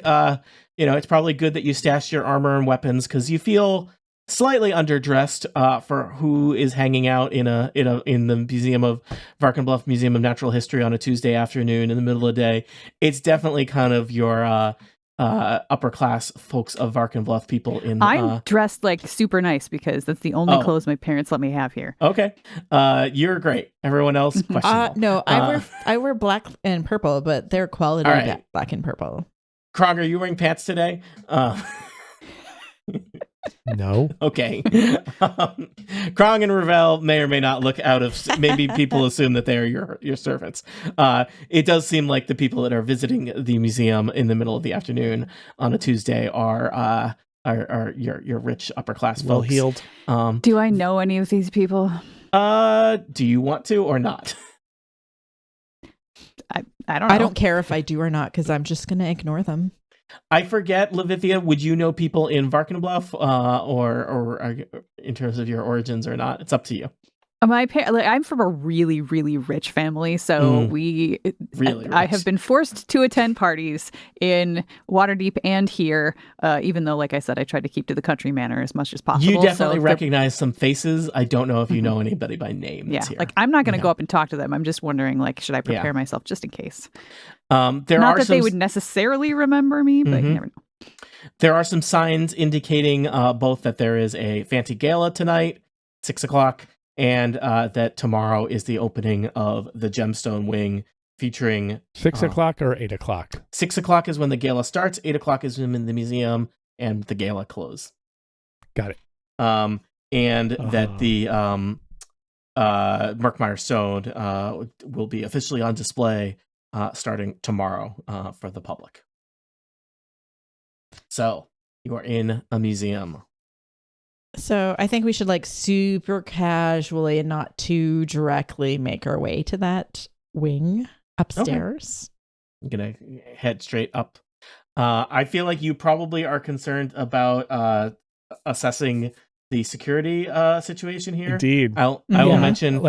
it's probably good that you stash your armor and weapons because you feel slightly underdressed for who is hanging out in the Museum of Varkenbluff Museum of Natural History on a Tuesday afternoon in the middle of the day. It's definitely kind of your upper class folks of Varkenbluff people in. I'm dressed like super nice because that's the only clothes my parents let me have here. Okay, you're great. Everyone else, questionable. No, I wear black and purple, but they're quality right. black and purple. Krog, are you wearing pants today? No. Okay. Krong and Ravel may or may not look out of. Maybe people assume that they are your servants. It does seem like the people that are visiting the museum in the middle of the afternoon on a Tuesday are your rich upper class folks. Well heeled. Do I know any of these people? Do you want to or not? I don't know. I don't care if I do or not because I'm just gonna ignore them. I forget, Levithia, would you know people in Varkenbluff or in terms of your origins or not? It's up to you. I'm from a really, really rich family, so I have been forced to attend parties in Waterdeep and here, even though, like I said, I tried to keep to the country manor as much as possible. You definitely recognize some faces. I don't know if you know anybody by name. Yeah, here. like I'm not going to go up and talk to them. I'm just wondering, like, should I prepare myself just in case? They would necessarily remember me, but you never know. There are some signs indicating both that there is a fancy gala tonight, 6:00. And that tomorrow is the opening of the Gemstone Wing featuring 6:00 or 8:00. 6:00 is when the gala starts. 8:00 is when the museum and the gala close. Got it. And that the Murkmire Stone will be officially on display starting tomorrow for the public. So you are in a museum. So I think we should super casually and not too directly make our way to that wing upstairs. Okay. I'm gonna head straight up. I feel like you probably are concerned about assessing the security situation here. Indeed. I will mention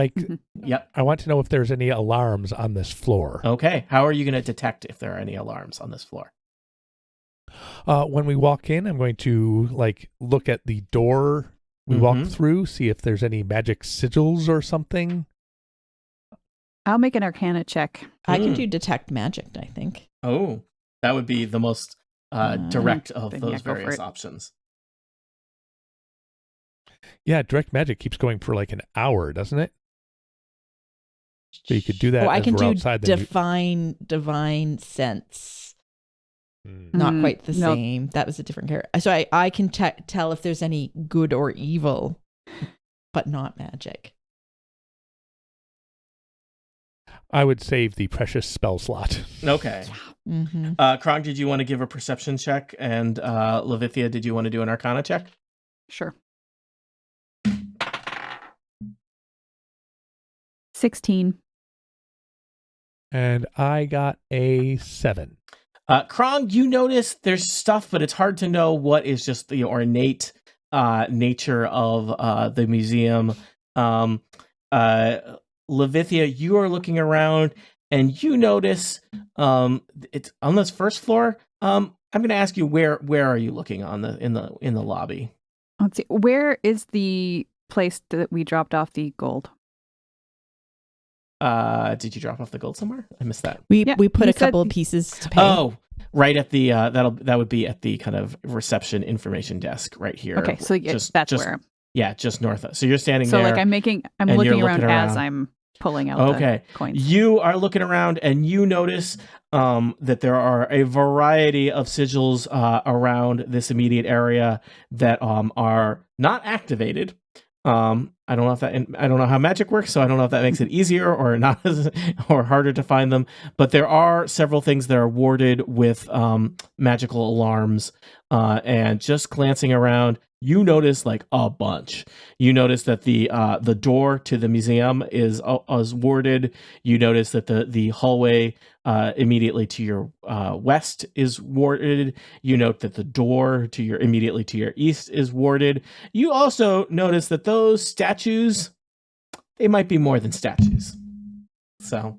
Yep. I want to know if there's any alarms on this floor. Okay. How are you going to detect if there are any alarms on this floor? When we walk in, I'm going to look at the door we walk through, see if there's any magic sigils or something. I'll make an Arcana check. I can do detect magic, I think. Oh, that would be the most direct of those various options. Yeah, direct magic keeps going for an hour, doesn't it? So you could do that. I as can we're do outside, divine sense. Not quite the same. That was a different character. So I can tell if there's any good or evil, but not magic. I would save the precious spell slot. Okay. Krog, did you want to give a perception check? And Levithia, did you want to do an Arcana check? Sure. 16. And I got a 7. Krog, you notice there's stuff, but it's hard to know what is just the ornate nature of the museum. Levithia, you are looking around and you notice it's on this first floor. I'm going to ask you where are you looking on in the lobby? Let's see. Where is the place that we dropped off the gold? Did you drop off the gold somewhere? I missed that. We put he a couple of pieces to pay. Oh, right at the that would be at the kind of reception information desk right here. Okay, so that's where. Yeah, just north of. So you're standing so there. So like I'm looking around as I'm pulling out the coins. You are looking around and you notice that there are a variety of sigils around this immediate area that are not activated. I don't know how magic works, so I don't know if that makes it easier or not, or harder to find them. But there are several things that are warded with magical alarms. And just glancing around, you notice like a bunch. You notice that the door to the museum is warded. You notice that the hallway immediately to your west is warded. You note that the door immediately to your east is warded. You also notice that those statues, they might be more than statues. So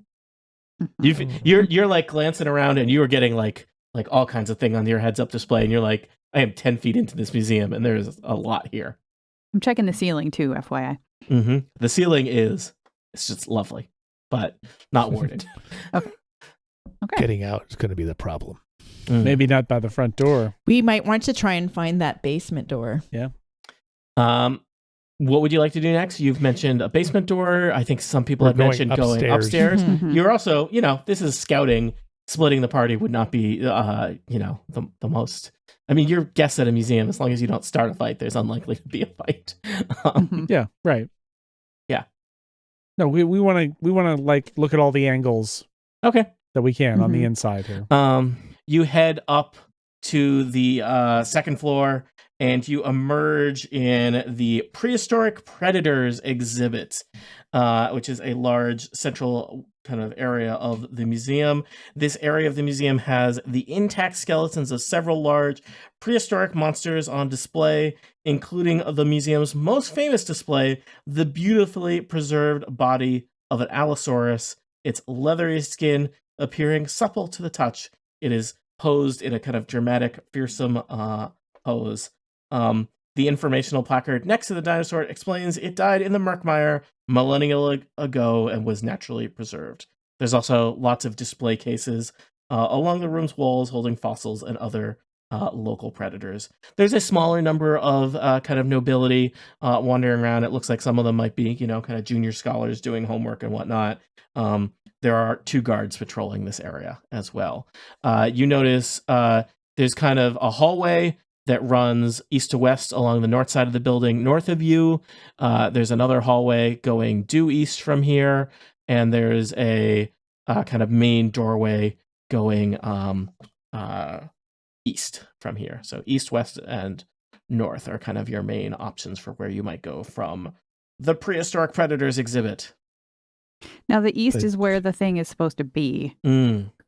you're like glancing around and you are getting like all kinds of thing on your heads up display, and you're like, I am 10 feet into this museum and there's a lot here. I'm checking the ceiling too, FYI. Mm-hmm. The ceiling it's just lovely, but not warded. Okay. Getting out is going to be the problem. Maybe not by the front door. We might want to try and find that basement door. Yeah. What would you like to do next? You've mentioned a basement door. I think some people have mentioned going upstairs. Mm-hmm. You're also, this is scouting. Splitting the party would not be, the most. I mean, your guess at a museum, as long as you don't start a fight, there's unlikely to be a fight. Yeah, right. Yeah. No, we want to like look at all the angles. Okay. That we can on the inside here. You head up to the second floor and you emerge in the Prehistoric Predators exhibit, which is a large central kind of area of the museum. This area of the museum has the intact skeletons of several large prehistoric monsters on display, including the museum's most famous display, the beautifully preserved body of an Allosaurus, its leathery skin appearing supple to the touch. It is posed in a kind of dramatic, fearsome pose. The informational placard next to the dinosaur explains it died in the Murkmire millennia ago and was naturally preserved. There's also lots of display cases along the room's walls holding fossils and other local predators. There's a smaller number of kind of nobility wandering around. It looks like some of them might be, kind of junior scholars doing homework and whatnot. There are 2 guards patrolling this area as well. You notice there's kind of a hallway that runs east to west along the north side of the building. North of you, there's another hallway going due east from here, and there's a kind of main doorway going east from here. So east, west, and north are kind of your main options for where you might go from the Prehistoric Predators exhibit. Now, the east is where the thing is supposed to be.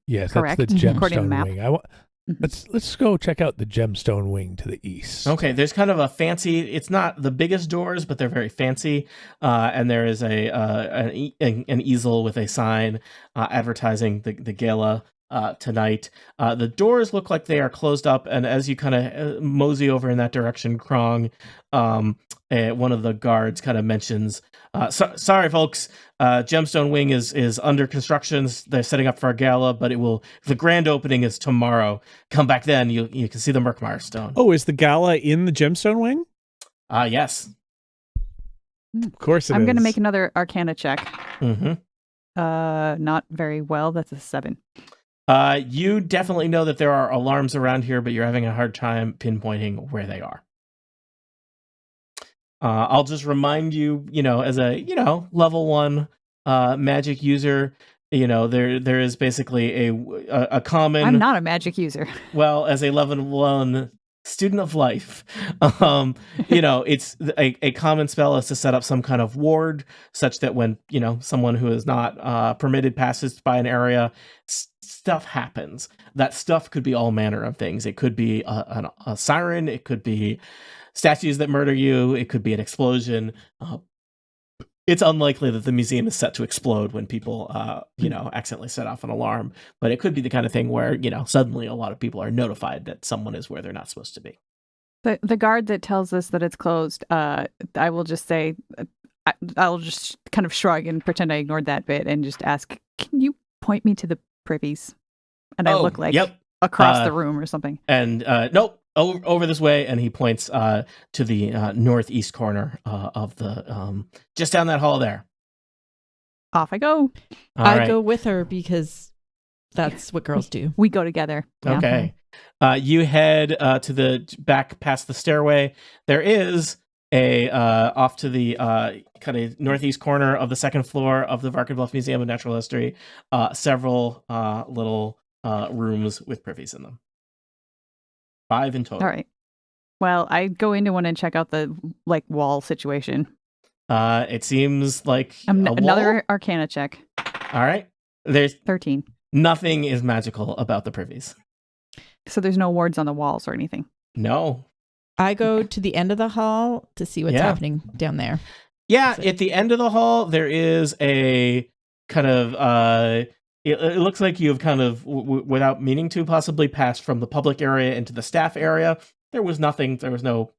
Yes, correct? That's the According to the gemstone map. wing. Let's go check out the gemstone wing to the east. Okay, there's kind of a fancy. It's not the biggest doors, but they're very fancy. And there is an easel with a sign advertising the gala tonight. The doors look like they are closed up, and as you kind of mosey over in that direction, Krong, one of the guards kind of mentions, sorry folks, Gemstone Wing is under construction. They're setting up for a gala, but the grand opening is tomorrow. Come back then, you can see the Murkmire stone. Oh, is the gala in the gemstone wing? Yes. Of course it is. I'm going to make another Arcana check. Mm-hmm. Not very well. That's a 7. You definitely know that there are alarms around here, but you're having a hard time pinpointing where they are. I'll just remind you, as a, level 1 magic user, there is basically a common... I'm not a magic user. Well, as a level 1 student of life, it's a common spell is to set up some kind of ward such that when, someone who is not permitted passes by an area, stuff happens. That stuff could be all manner of things. It could be a siren. It could be statues that murder you. It could be an explosion. it's unlikely that the museum is set to explode when people, accidentally set off an alarm. But it could be the kind of thing where, suddenly a lot of people are notified that someone is where they're not supposed to be. The guard that tells us that it's closed, I will just say, I'll just kind of shrug and pretend I ignored that bit and just ask, can you point me to the privies? And I look like across the room or something. And nope, over this way. And he points to the northeast corner of the, just down that hall there. Off I go. I go with her because that's what girls do. We go together. Yeah. Okay. You head to the back past the stairway. There is a off to the kind of northeast corner of the second floor of the Varkenbluff Museum of Natural History, several little rooms with privies in them. 5 in total. All right. Well, I go into one and check out the wall situation. It seems like another Arcana check. All right. There's 13. Nothing is magical about the privies. So there's no wards on the walls or anything. No. I go to the end of the hall to see what's happening down there. Yeah, at the end of the hall, there is a kind of, it looks like you've kind of, without meaning to, possibly passed from the public area into the staff area. There was nothing, there was no,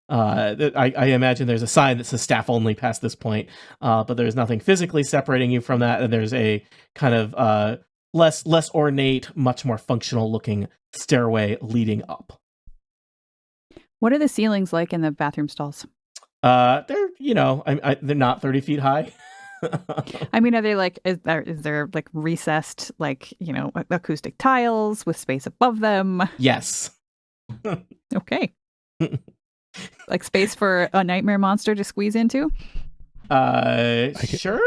I imagine there's a sign that says staff only past this point, but there's nothing physically separating you from that. And there's a kind of less ornate, much more functional looking stairway leading up. What are the ceilings like in the bathroom stalls? They're, they're not 30 feet high. I mean, are they is there recessed, acoustic tiles with space above them? Yes. Okay. Like space for a nightmare monster to squeeze into? Sure.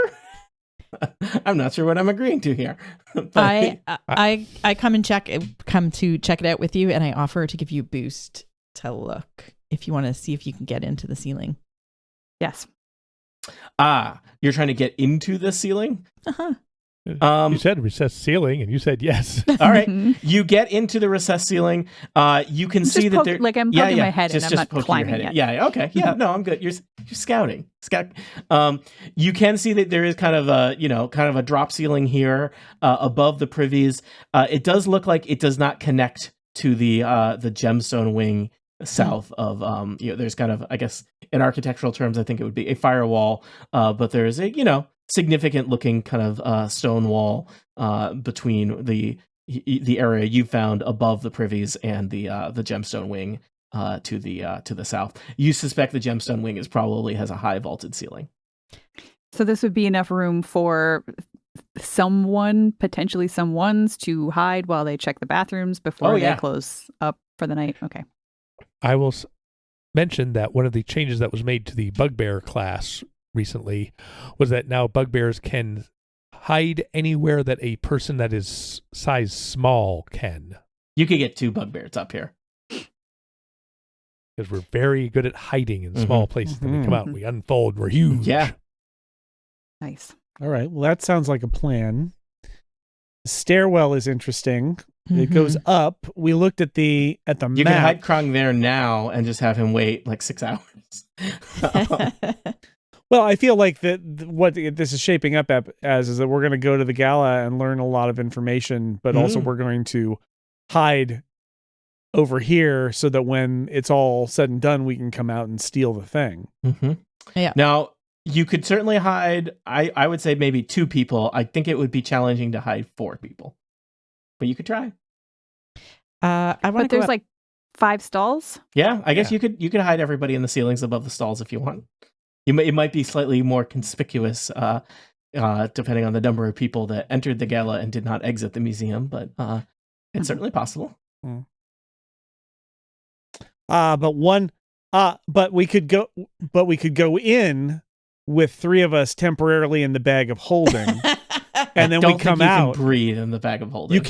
I'm not sure what I'm agreeing to here. I come to check it out with you, and I offer to give you a boost to look if you want to see if you can get into the ceiling. Yes. You're trying to get into the ceiling? Uh-huh. You said recessed ceiling, and you said yes. All right. You get into the recessed ceiling. You can see that there. Like I'm poking my head, and I'm not climbing yet. Yeah. Okay. Yeah. No, I'm good. You're scouting. You can see that there is kind of a drop ceiling here above the privies. It does look like it does not connect to the gemstone wing south of there's kind of, I guess in architectural terms, I think it would be a firewall, but there is a significant looking kind of stone wall between the area you found above the privies and the gemstone wing to the south. You suspect the gemstone wing probably has a high vaulted ceiling. So this would be enough room for potentially someone's to hide while they check the bathrooms before they close up for the night. Okay. I will mention that one of the changes that was made to the Bugbear class recently was that now Bugbears can hide anywhere that a person that is size small can. You could get 2 Bugbears up here. Because we're very good at hiding in small places. Then we come out and we unfold. We're huge. Yeah. Nice. All right. Well, that sounds like a plan. The stairwell is interesting. It goes up. We looked at the map. You can hide Krung there now and just have him wait like 6 hours. Well, I feel like what this is shaping up as is that we're going to go to the gala and learn a lot of information, but also we're going to hide over here so that when it's all said and done, we can come out and steal the thing. Mm-hmm. Yeah. Now, you could certainly hide, I would say maybe 2 people. I think it would be challenging to hide 4 people. But you could try. But there's like 5 stalls? Yeah, I guess you could hide everybody in the ceilings above the stalls if you want. It might be slightly more conspicuous, depending on the number of people that entered the gala and did not exit the museum, but it's certainly possible. But we could go in with 3 of us temporarily in the bag of holding. And then we come out. You can breathe in the bag of holding. You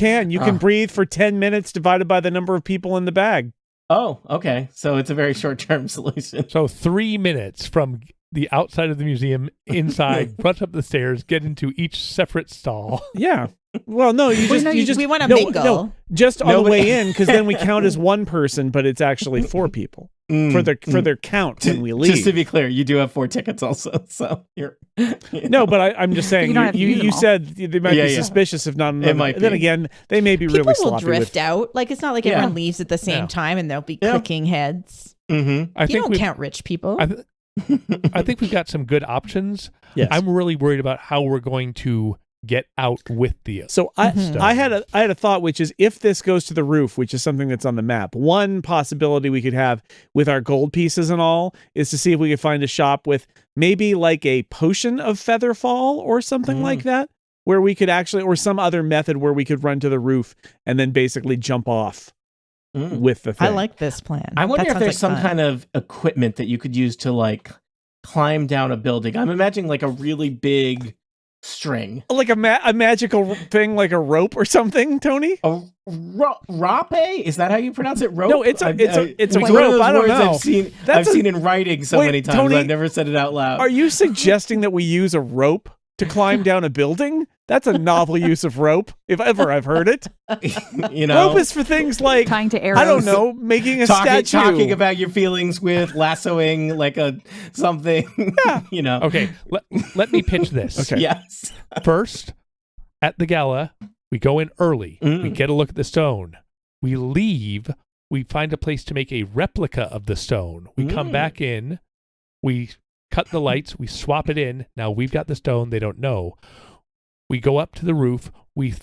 can breathe for 10 minutes divided by the number of people in the bag. Oh, okay. So it's a very short-term solution. So 3 minutes from the outside of the museum, inside, run up the stairs, get into each separate stall. Yeah. Well, no, we want to mingle. No, just on the way in, because then we count as 1 person, but it's actually 4 people. for their count when we leave. Just to be clear, you do have 4 tickets also, so you're... No, but I'm just saying, You don't have to use them you all. said they might be suspicious if not enough. might Then be. again, they may be People really will sloppy drift with... out. Like, it's not like everyone leaves at the same time and they'll be clicking heads. Mm-hmm. I You think don't count rich people. I think we've got some good options. Yes. I'm really worried about how we're going to get out with the So I had a thought, which is if this goes to the roof, which is something that's on the map, one possibility we could have with our gold pieces and all is to see if we could find a shop with maybe like a potion of feather fall or something like that, where we could actually, or some other method where we could run to the roof and then basically jump off with the thing. I like this plan. I wonder That if sounds there's like some fun. kind of equipment that you could use to like climb down a building. I'm imagining like a really big string. like a magical thing, like a rope or something, Tony. A rape? Is that how you pronounce it? Rope? No, it's a one of rope. those I don't words know. I've seen in writing so Wait, many times. Tony, I've never said it out loud. Are you suggesting that we use a rope to climb down a building? That's a novel use of rope, if ever I've heard it. You know, Rope is for things like, Tying to arrows. I don't know, making a statue. talking about your feelings with lassoing like a something. You know. Okay, let me pitch this. Okay. Yes. First, at the gala, we go in early. We get a look at the stone. We leave. We find a place to make a replica of the stone. We come back in. We cut the lights. We swap it in. Now we've got the stone. They don't know. We go up to the roof. We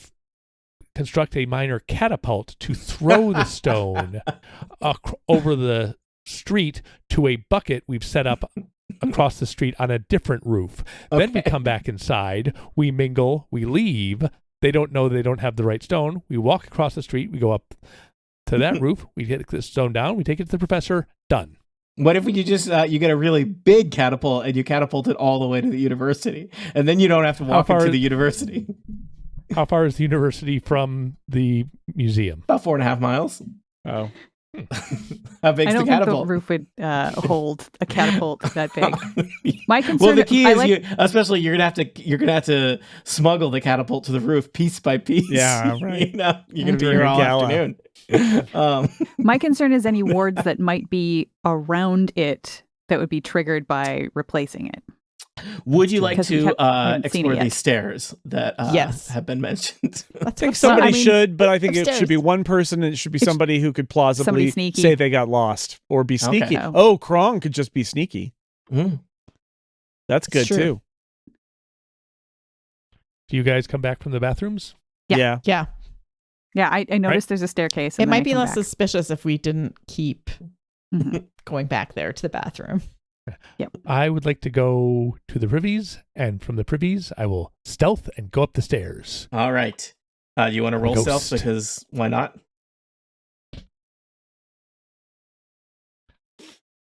construct a minor catapult to throw the stone over the street to a bucket we've set up across the street on a different roof. Then we come back inside. We mingle. We leave. They don't know they don't have the right stone. We walk across the street. We go up to that roof. We get the stone down. We take it to the professor. Done. What if you just you get a really big catapult and you catapult it all the way to the university, and then you don't have to walk into the university? How far is the university from the museum? About 4.5 miles. Oh. How big's I don't the think catapult? the roof would hold a catapult that big. My concern. Well, the key I is like- you're gonna have to smuggle the catapult to the roof piece by piece. Yeah, right. You know, you're gonna be During here a all gala. afternoon. My concern is any wards that might be around it that would be triggered by replacing it. Would you like Because we to haven't seen it explore yet. these stairs that Yes. have been mentioned? I think somebody I mean, should, but I think it upstairs. should be one person and it should be somebody who could plausibly somebody sneaky. say they got lost or be sneaky. Okay. Oh, Krong could just be sneaky. Mm. That's good Sure. too. Do you guys come back from the bathrooms? Yeah. Yeah. Yeah, I noticed there's a staircase. It and then might I be come less back. suspicious if we didn't keep Mhm. going back there to the bathroom. I would like to go to the privies, and from the privies, I will stealth and go up the stairs. All right. Do you want to roll Ghost. stealth? Because why not?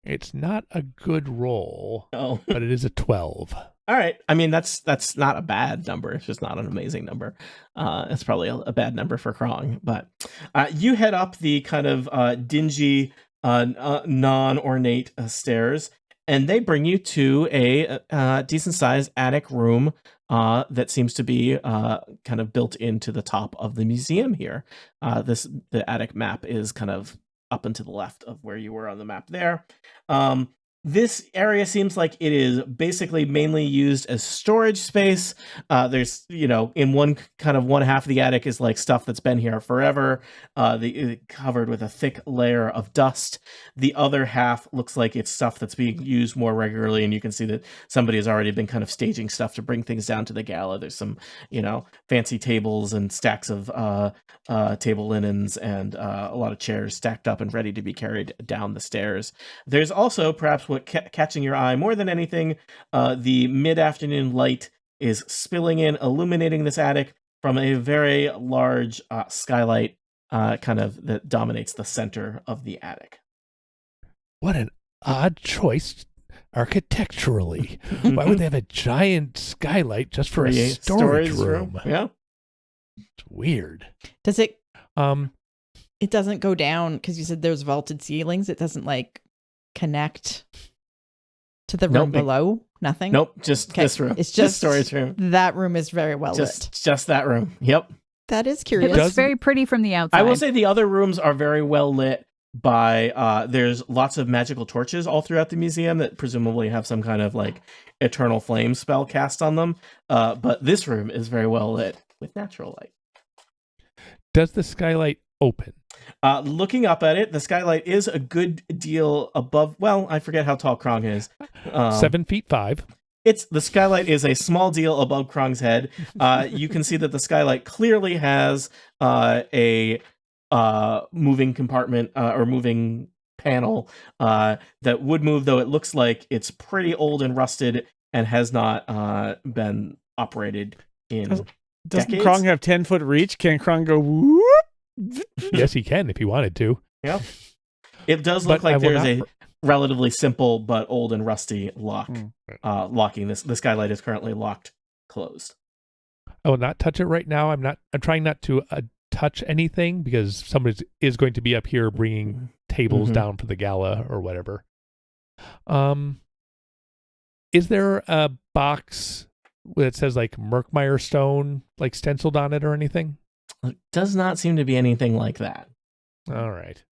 It's not a good roll, Oh. but it is a 12. All right. I mean, that's not a bad number. It's just not an amazing number. It's probably a bad number for Krong. But you head up the kind of dingy, non-ornate stairs, and they bring you to a decent-sized attic room that seems to be kind of built into the top of the museum here. The attic map is kind of up and to the left of where you were on the map there. This area seems like it is basically mainly used as storage space. There's, in one half of the attic is like stuff that's been here forever, covered with a thick layer of dust. The other half looks like it's stuff that's being used more regularly, and you can see that somebody has already been kind of staging stuff to bring things down to the gala. There's some, fancy tables and stacks of table linens and a lot of chairs stacked up and ready to be carried down the stairs. There's also perhaps what catching your eye more than anything, the mid-afternoon light is spilling in, illuminating this attic from a very large skylight kind of that dominates the center of the attic. What an odd choice architecturally. Why would they have a giant skylight just for a storage room? Yeah. It's weird. Does it? Um, It doesn't go down because you said there's vaulted ceilings. It doesn't connect to the room Nope. below. Nothing. Nope, just Okay. this room. It's just storage room. That room is very well lit. Just that room. Yep. That is It curious. looks does- very pretty from the outside. I will say the other rooms are very well lit. by there's lots of magical torches all throughout the museum that presumably have some kind of like eternal flame spell cast on them. But this room is very well lit with natural light. Does the skylight open? Looking up at it, the skylight is a good deal above. Well, I forget how tall Krong is. 7'5". The skylight is a small deal above Krong's head. You can see that the skylight clearly has a moving compartment or moving panel that would move, though it looks like it's pretty old and rusted and has not been operated in Doesn't decades. Krong have 10-foot reach? Can Krong go whoop? Yes, he can if he wanted to. Yeah. It does look like there's a relatively simple but old and rusty lock locking this. The skylight is currently locked closed. I will not touch it right now. I'm trying not to touch anything because somebody is going to be up here bringing tables down for the gala or whatever. Is there a box that says like Murkmire stone like stenciled on it or anything? It does not seem to be anything like that. All right.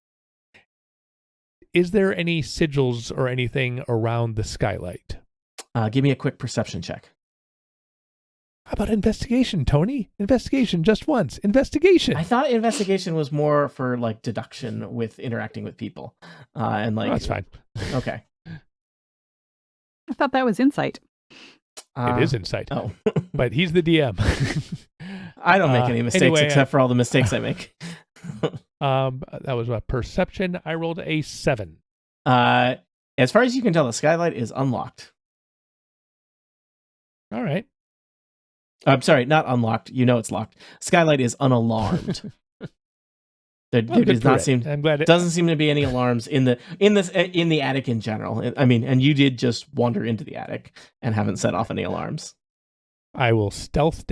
Is there any sigils or anything around the skylight? Give me a quick perception check. How about investigation, Tony? Investigation just once. Investigation. I thought investigation was more for like deduction with interacting with people. And like that's fine. Okay. I thought that was insight. It is insight. Oh. But he's the DM. I don't make any mistakes anyway, except for all the mistakes I make. That was a perception. I rolled a 7. As far as you can tell, the skylight is unlocked. All right. I'm sorry, not unlocked. You know it's locked. Skylight is unalarmed. There does not seem. I'm glad doesn't seem to be any alarms in the attic in general. I mean, and you did just wander into the attic and haven't set off any alarms. I will stealth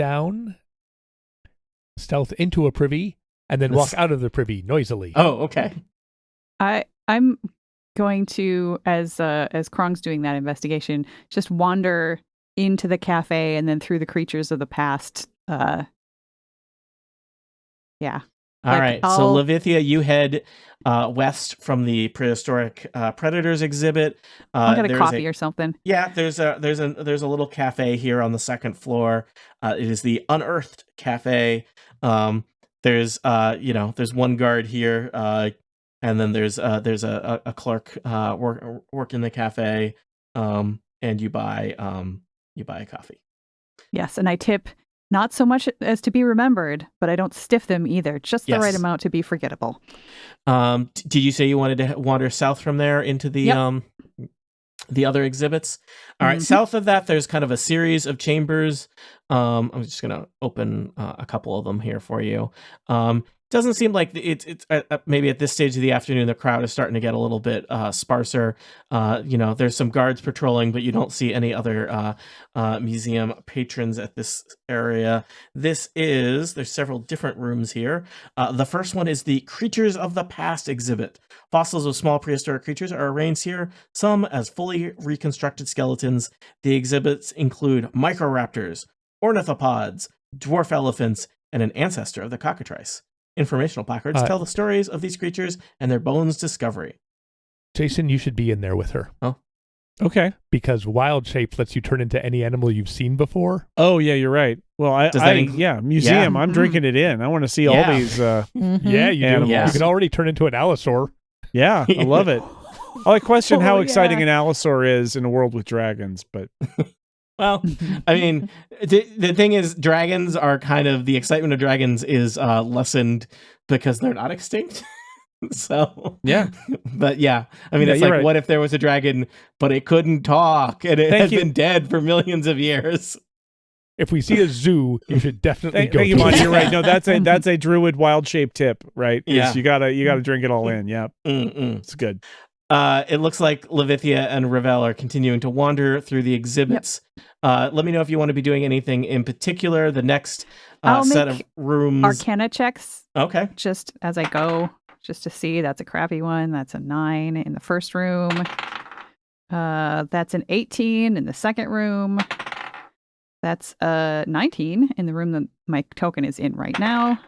into a privy, and then walk out of the privy noisily. Oh, okay. I'm going to, as Krong's doing that investigation, just wander into the cafe and then through the creatures of the past. Yeah. All right. So Levithia, you head west from the prehistoric predators exhibit. I'll get a coffee or something. Yeah, there's a little cafe here on the second floor. It is the Unearthed Cafe. There's one guard here, and then there's a clerk work in the cafe, and you buy a coffee. Yes, and I tip not so much as to be remembered, but I don't stiff them either. Just the right amount to be forgettable. Did you say you wanted to wander south from there into the the other exhibits? All right, south of that, there's kind of a series of chambers. I'm just going to open a couple of them here for you. Doesn't seem like it's maybe at this stage of the afternoon, the crowd is starting to get a little bit sparser. There's some guards patrolling, but you don't see any other museum patrons at this area. There's several different rooms here. The first one is the Creatures of the Past exhibit. Fossils of small prehistoric creatures are arranged here, some as fully reconstructed skeletons. The exhibits include microraptors, ornithopods, dwarf elephants, and an ancestor of the cockatrice. Informational placards tell the stories of these creatures and their bones discovery. Jason, you should be in there with her. Oh, okay. Because wild shape lets you turn into any animal you've seen before. Oh yeah, you're right. Well, museum. Yeah. I'm drinking it in. I want to see all these. Yeah, you animals. do. You can already turn into an allosaur. Yeah, I love it. I question how exciting an allosaur is in a world with dragons, but. Well, I mean, the thing is, dragons are kind of, the excitement of dragons is lessened because they're not extinct. So, yeah. But yeah, I mean, it's like, right. What if there was a dragon, but it couldn't talk and it had been dead for millions of years? If we see a zoo, you should definitely go. Thank you, Monty. You're right. No, that's a druid wild shape tip, right? Yeah. You gotta drink it all in. Yeah. It's good. It looks like Levithia and Ravel are continuing to wander through the exhibits. Yep. Let me know if you want to be doing anything in particular. The next set of rooms. Arcana checks. Okay. Just as I go, just to see. That's a crappy one. That's a 9 in the first room. That's an 18 in the second room. That's a 19 in the room that my token is in right now.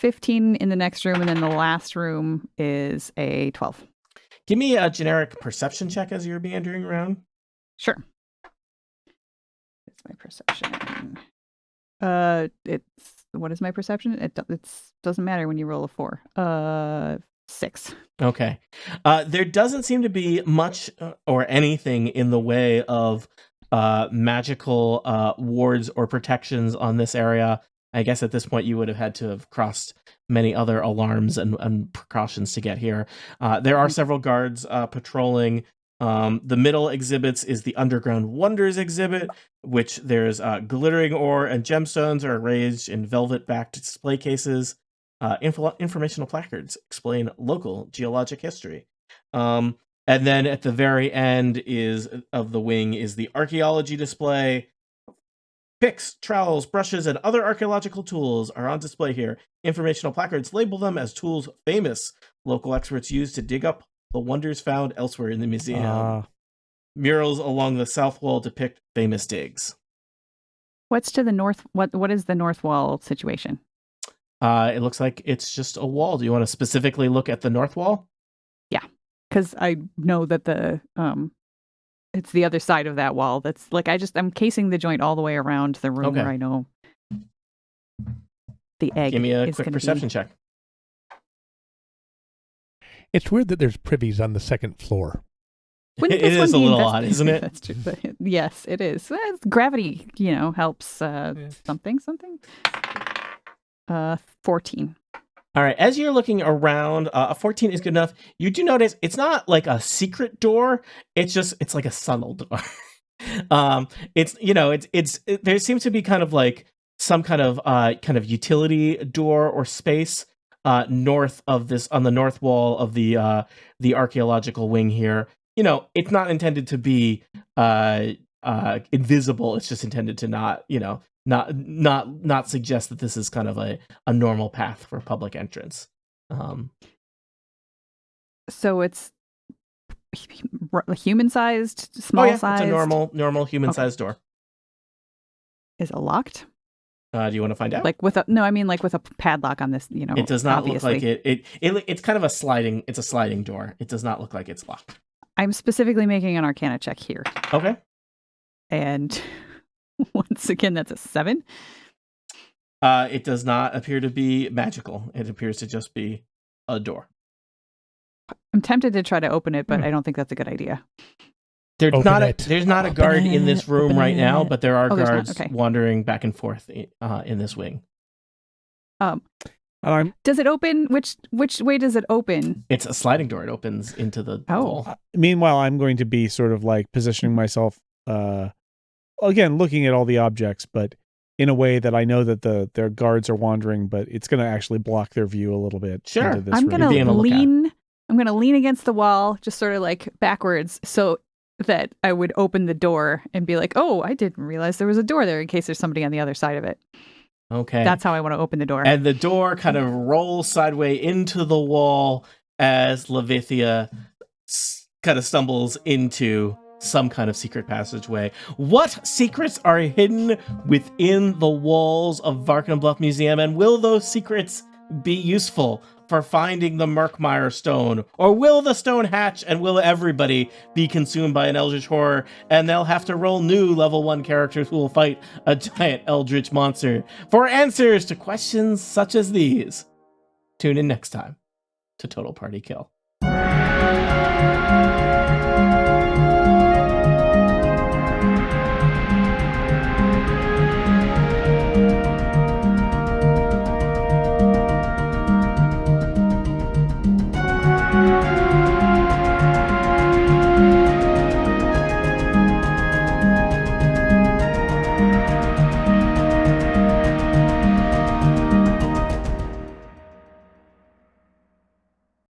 15 in the next room, and then the last room is a 12. Give me a generic perception check as you're meandering around. Sure. It's my perception. What is my perception? It doesn't matter when you roll a 4. 6. Okay. There doesn't seem to be much or anything in the way of magical wards or protections on this area. I guess at this point you would have had to have crossed many other alarms and precautions to get here. There are several guards patrolling. The middle exhibits is the Underground Wonders exhibit, which there's glittering ore and gemstones are arranged in velvet-backed display cases. Informational placards explain local geologic history. And then at the very end of the wing is the archaeology display. Picks, trowels, brushes, and other archaeological tools are on display here. Informational placards label them as tools famous local experts use to dig up the wonders found elsewhere in the museum. Murals along the south wall depict famous digs. What's to the north? What is the north wall situation? It looks like it's just a wall. Do you want to specifically look at the north wall? Yeah, because I know that it's the other side of that wall. That's like I'm casing the joint all the way around the room where I know the egg. Give me a quick perception check. It's weird that there's privies on the second floor. It is a little odd, isn't it? That's true. But yes, it is. Gravity, helps something. 14. All right. As you're looking around, a 14 is good enough. You do notice it's not like a secret door. It's like a subtle door. There seems to be kind of like some kind of utility door or space north of this on the north wall of the archaeological wing here. It's not intended to be invisible. It's just intended to not suggest that this is kind of a normal path for public entrance. So it's human-sized, small-sized? It's a normal human-sized door. Is it locked? Do you want to find out? With a padlock on this, It does not obviously. look like it. It's kind of a sliding door. It does not look like it's locked. I'm specifically making an Arcana check here. Okay. And once again, that's a 7. It does not appear to be magical. It appears to just be a door. I'm tempted to try to open it, but I don't think that's a good idea. There's not a guard in this room right now, but there are guards wandering back and forth in this wing. Does it open? Which way does it open? It's a sliding door. It opens into the wall. Meanwhile, I'm going to be sort of like positioning myself, again, looking at all the objects, but in a way that I know that their guards are wandering, but it's going to actually block their view a little bit. Sure. I'm going to lean. I'm going to lean against the wall, just sort of like backwards, so that I would open the door and be like, "Oh, I didn't realize there was a door there," in case there's somebody on the other side of it. Okay. That's how I want to open the door. And the door kind of rolls sideways into the wall as Levithia kind of stumbles into some kind of secret passageway. What secrets are hidden within the walls of Varkenbluff Museum, and will those secrets be useful for finding the Murkmire stone? Or will the stone hatch and will everybody be consumed by an eldritch horror, and they'll have to roll new level 1 characters who will fight a giant eldritch monster? For answers to questions such as these, tune in next time to Total Party Kill.